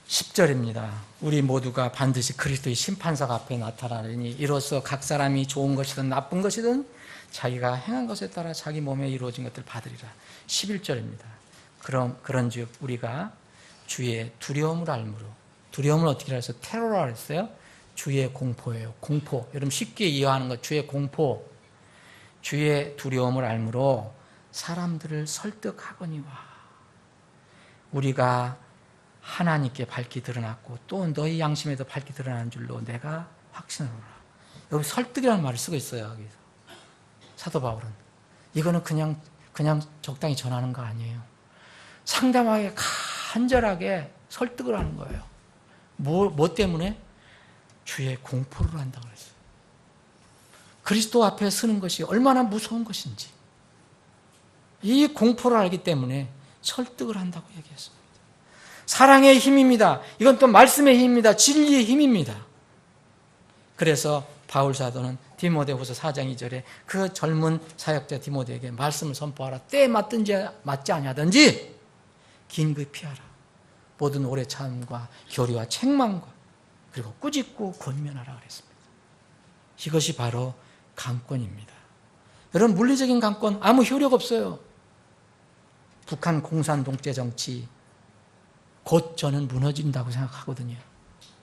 10절입니다. 우리 모두가 반드시 그리스도의 심판석 앞에 나타나리니 이로써 각 사람이 좋은 것이든 나쁜 것이든 자기가 행한 것에 따라 자기 몸에 이루어진 것들을 받으리라. 11절입니다. 그런즉 우리가 주의 두려움을 알므로, 두려움을 어떻게 해서 테러라 했어요? 주의 공포예요. 공포. 여러분 쉽게 이해하는 것, 주의 공포. 주의 두려움을 알므로 사람들을 설득하거니와 우리가 하나님께 밝히 드러났고 또 너희 양심에도 밝히 드러나는 줄로 내가 확신하노라. 여기 설득이라는 말을 쓰고 있어요. 여기서 사도 바울은 이거는 그냥 적당히 전하는 거 아니에요. 상담하게 간절하게 설득을 하는 거예요. 뭐 때문에? 주의 공포를 한다고 그랬어요. 그리스도 앞에 서는 것이 얼마나 무서운 것인지 이 공포를 알기 때문에 설득을 한다고 얘기했습니다. 사랑의 힘입니다. 이건 또 말씀의 힘입니다. 진리의 힘입니다. 그래서 바울 사도는 디모데후서 4장 2절에 그 젊은 사역자 디모데에게 말씀을 선포하라. 때에 맞든지 맞지 아니하든지 긴급히 피하라. 모든 오래 참음과 교리와 책망과 그리고 꾸짖고 권면하라 그랬습니다. 이것이 바로 강권입니다. 여러분 물리적인 강권 아무 효력 없어요. 북한 공산 독재 정치 곧 저는 무너진다고 생각하거든요.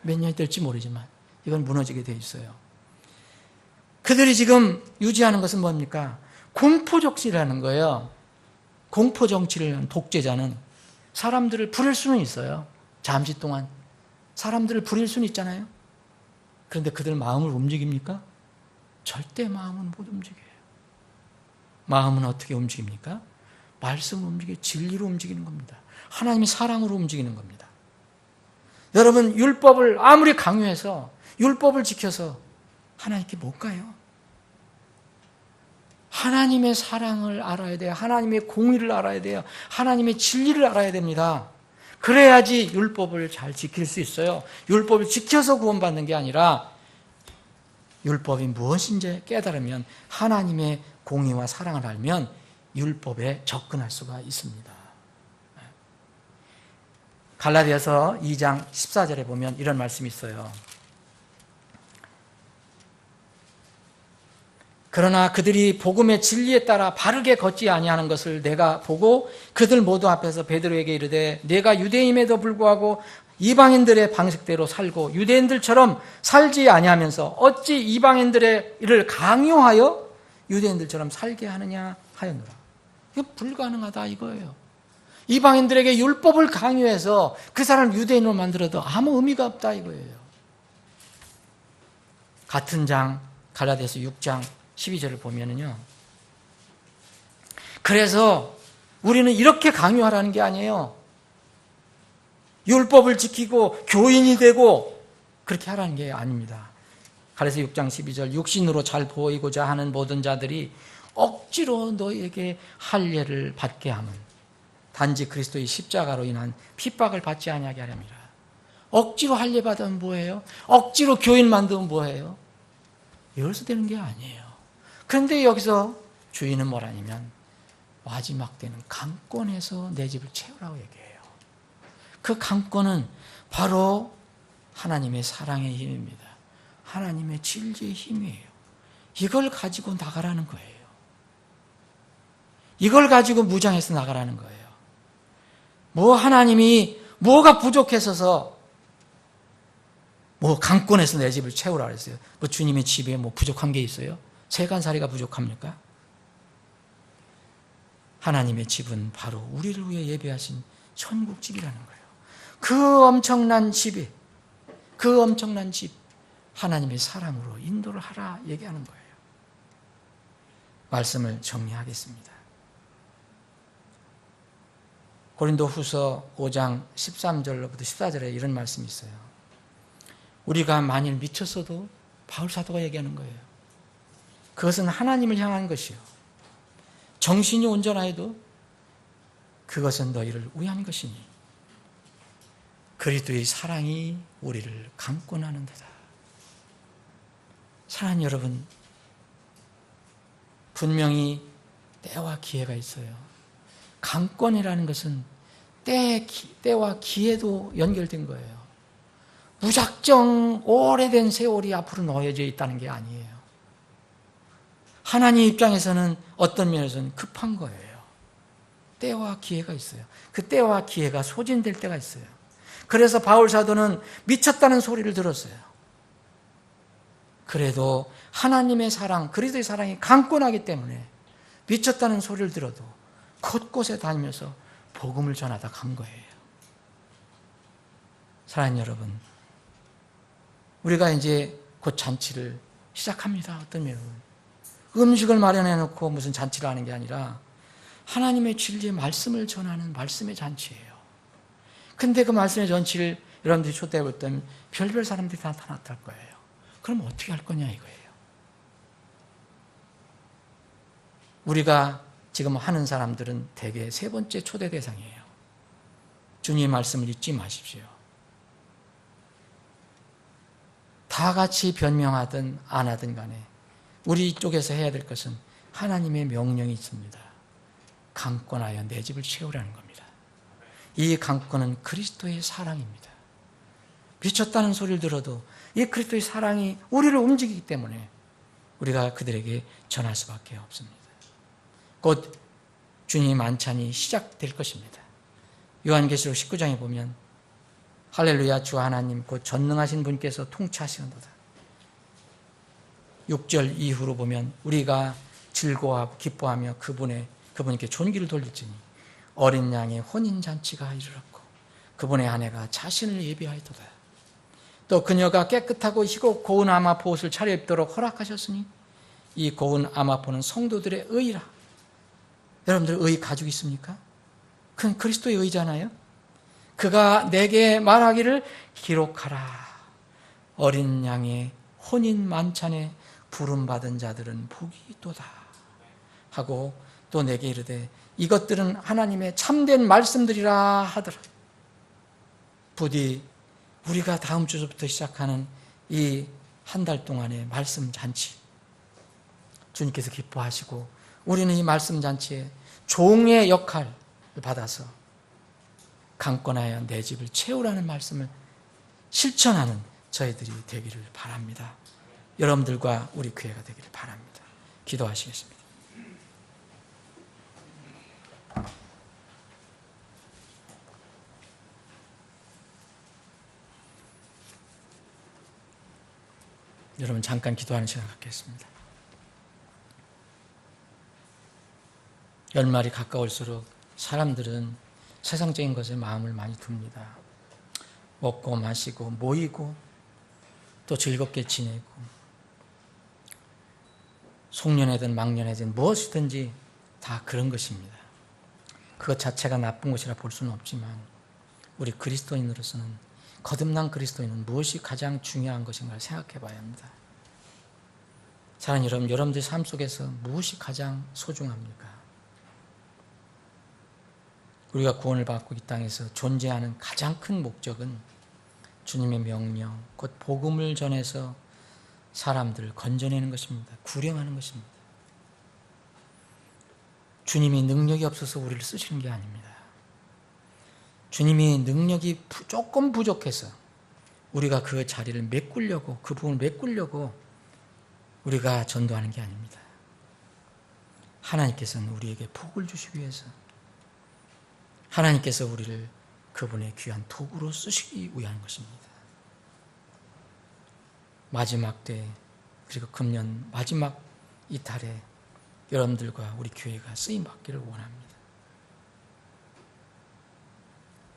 몇 년이 될지 모르지만 이건 무너지게 돼 있어요. 그들이 지금 유지하는 것은 뭡니까? 공포정치라는 거예요. 공포정치를 하는 독재자는 사람들을 부릴 수는 있어요. 잠시 동안 사람들을 부릴 수는 있잖아요. 그런데 그들 마음을 움직입니까? 절대 마음은 못 움직여요. 마음은 어떻게 움직입니까? 말씀으로 움직여요. 진리로 움직이는 겁니다. 하나님의 사랑으로 움직이는 겁니다. 여러분, 율법을 아무리 강요해서 율법을 지켜서 하나님께 못 가요. 하나님의 사랑을 알아야 돼요. 하나님의 공의를 알아야 돼요. 하나님의 진리를 알아야 됩니다. 그래야지 율법을 잘 지킬 수 있어요. 율법을 지켜서 구원받는 게 아니라 율법이 무엇인지 깨달으면, 하나님의 공의와 사랑을 알면 율법에 접근할 수가 있습니다. 갈라디아서 2장 14절에 보면 이런 말씀이 있어요. 그러나 그들이 복음의 진리에 따라 바르게 걷지 아니하는 것을 내가 보고 그들 모두 앞에서 베드로에게 이르되, 내가 유대인임에도 불구하고 이방인들의 방식대로 살고 유대인들처럼 살지 아니하면서 어찌 이방인들의 일을 강요하여 유대인들처럼 살게 하느냐 하였노라. 이거 불가능하다 이거예요. 이방인들에게 율법을 강요해서 그 사람을 유대인으로 만들어도 아무 의미가 없다 이거예요. 같은 장 갈라디아서 6장 12절을 보면은요. 그래서 우리는 이렇게 강요하라는 게 아니에요. 율법을 지키고 교인이 되고 그렇게 하라는 게 아닙니다. 갈라디아서 6장 12절, 육신으로 잘 보이고자 하는 모든 자들이 억지로 너희에게 할례를 받게 함은 단지 그리스도의 십자가로 인한 핍박을 받지 아니하게 하렵니다. 억지로 할례 받으면 뭐예요? 억지로 교인 만들면 뭐예요? 이래서 되는 게 아니에요. 그런데 여기서 주인은 뭐라냐면 마지막 때는 강권에서 내 집을 채우라고 얘기해요. 그 강권은 바로 하나님의 사랑의 힘입니다. 하나님의 진리의 힘이에요. 이걸 가지고 나가라는 거예요. 이걸 가지고 무장해서 나가라는 거예요. 하나님이 뭐가 부족해서 강권에서 내 집을 채우라 그랬어요. 주님의 집에 부족한 게 있어요? 세간살이가 부족합니까? 하나님의 집은 바로 우리를 위해 예배하신 천국집이라는 거예요. 그 엄청난 집이, 그 엄청난 집, 하나님의 사랑으로 인도를 하라 얘기하는 거예요. 말씀을 정리하겠습니다. 고린도후서 5장 13절로부터 14절에 이런 말씀이 있어요. 우리가 만일 미쳤어도 바울 사도가 얘기하는 거예요. 그것은 하나님을 향한 것이요. 정신이 온전하여도 그것은 너희를 위한 것이니 그리스도의 사랑이 우리를 강권하는 데다. 사랑하는 여러분, 분명히 때와 기회가 있어요. 강권이라는 것은 때와 기회도 연결된 거예요. 무작정 오래된 세월이 앞으로 놓여져 있다는 게 아니에요. 하나님 입장에서는 어떤 면에서는 급한 거예요. 때와 기회가 있어요. 그 때와 기회가 소진될 때가 있어요. 그래서 바울 사도는 미쳤다는 소리를 들었어요. 그래도 하나님의 사랑, 그리스도의 사랑이 강권하기 때문에 미쳤다는 소리를 들어도 곳곳에 다니면서 복음을 전하다 간 거예요. 사랑하는 여러분, 우리가 이제 곧 잔치를 시작합니다. 어떤 면은 음식을 마련해 놓고 무슨 잔치를 하는 게 아니라 하나님의 진리의 말씀을 전하는 말씀의 잔치예요. 근데 그 말씀의 잔치를 여러분들이 초대해 볼 때는 별별 사람들이 다 나타날 거예요. 그럼 어떻게 할 거냐 이거예요. 우리가 지금 하는 사람들은 대개 세 번째 초대 대상이에요. 주님의 말씀을 잊지 마십시오. 다 같이 변명하든 안 하든 간에 우리 쪽에서 해야 될 것은 하나님의 명령이 있습니다. 강권하여 내 집을 채우라는 겁니다. 이 강권은 그리스도의 사랑입니다. 미쳤다는 소리를 들어도 이 그리스도의 사랑이 우리를 움직이기 때문에 우리가 그들에게 전할 수밖에 없습니다. 곧 주님의 만찬이 시작될 것입니다. 요한계시록 19장에 보면 할렐루야, 주 하나님 곧 전능하신 분께서 통치하시는도다. 6절 이후로 보면 우리가 즐거워하고 기뻐하며 그분께 존귀를 돌릴지니 어린 양의 혼인잔치가 이르렀고 그분의 아내가 자신을 예비하였도다. 또 그녀가 깨끗하고 희고 고운 아마포 옷을 차려입도록 허락하셨으니 이 고운 아마포는 성도들의 의라. 여러분들 의 가지고 있습니까? 그건 그리스도의 의잖아요. 그가 내게 말하기를 기록하라. 어린 양의 혼인 만찬에 부름받은 자들은 복이 있도다 하고 또 내게 이르되 이것들은 하나님의 참된 말씀들이라 하더라. 부디 우리가 다음 주부터 시작하는 이 한 달 동안의 말씀 잔치, 주님께서 기뻐하시고 우리는 이 말씀 잔치에 종의 역할을 받아서 강권하여 내 집을 채우라는 말씀을 실천하는 저희들이 되기를 바랍니다. 여러분들과 우리 교회가 되기를 바랍니다. 기도하시겠습니다. 여러분 잠깐 기도하는 시간 갖겠습니다. 연말이 가까울수록 사람들은 세상적인 것에 마음을 많이 둡니다. 먹고 마시고 모이고 또 즐겁게 지내고 송년회든 막년회든 무엇이든지 다 그런 것입니다. 그것 자체가 나쁜 것이라 볼 수는 없지만 우리 그리스도인으로서는 거듭난 그리스도인은 무엇이 가장 중요한 것인가를 생각해 봐야 합니다. 사랑하는 여러분, 여러분들 삶 속에서 무엇이 가장 소중합니까? 우리가 구원을 받고 이 땅에서 존재하는 가장 큰 목적은 주님의 명령, 곧 복음을 전해서 사람들을 건져내는 것입니다. 구령하는 것입니다. 주님이 능력이 없어서 우리를 쓰시는 게 아닙니다. 주님이 능력이 조금 부족해서 우리가 그 자리를 메꾸려고, 그 부분을 메꾸려고 우리가 전도하는 게 아닙니다. 하나님께서는 우리에게 복을 주시기 위해서, 하나님께서 우리를 그분의 귀한 도구로 쓰시기 위한 것입니다. 마지막 때, 그리고 금년 마지막 이 달에 여러분들과 우리 교회가 쓰임받기를 원합니다.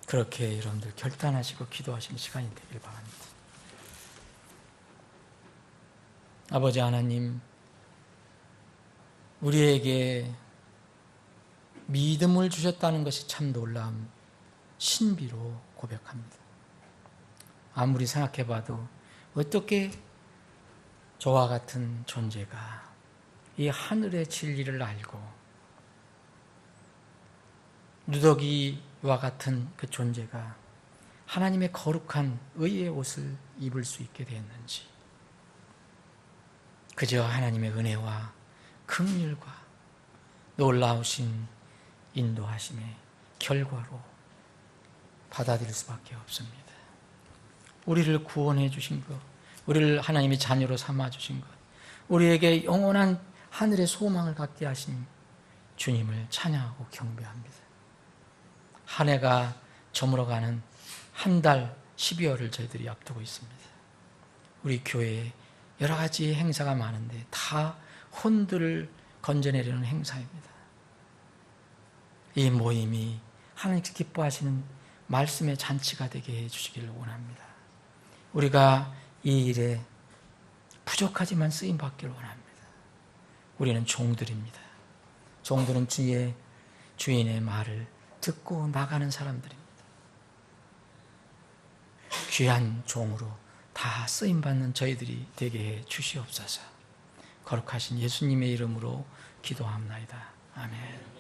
그렇게 여러분들 결단하시고 기도하시는 시간이 되길 바랍니다. 아버지 하나님, 우리에게 믿음을 주셨다는 것이 참 놀라운 신비로 고백합니다. 아무리 생각해봐도 어떻게 저와 같은 존재가 이 하늘의 진리를 알고 누더기와 같은 그 존재가 하나님의 거룩한 의의 옷을 입을 수 있게 되었는지, 그저 하나님의 은혜와 긍휼과 놀라우신 인도하심의 결과로 받아들일 수밖에 없습니다. 우리를 구원해 주신 것, 우리를 하나님의 자녀로 삼아 주신 것, 우리에게 영원한 하늘의 소망을 갖게 하신 주님을 찬양하고 경배합니다. 한 해가 저물어가는 한 달 12월을 저희들이 앞두고 있습니다. 우리 교회에 여러 가지 행사가 많은데 다 혼들을 건져내려는 행사입니다. 이 모임이 하나님께서 기뻐하시는 말씀의 잔치가 되게 해주시기를 원합니다. 우리가 이 일에 부족하지만 쓰임받기를 원합니다. 우리는 종들입니다. 종들은 주인의 말을 듣고 나가는 사람들입니다. 귀한 종으로 다 쓰임받는 저희들이 되게 해 주시옵소서. 거룩하신 예수님의 이름으로 기도합나이다. 아멘.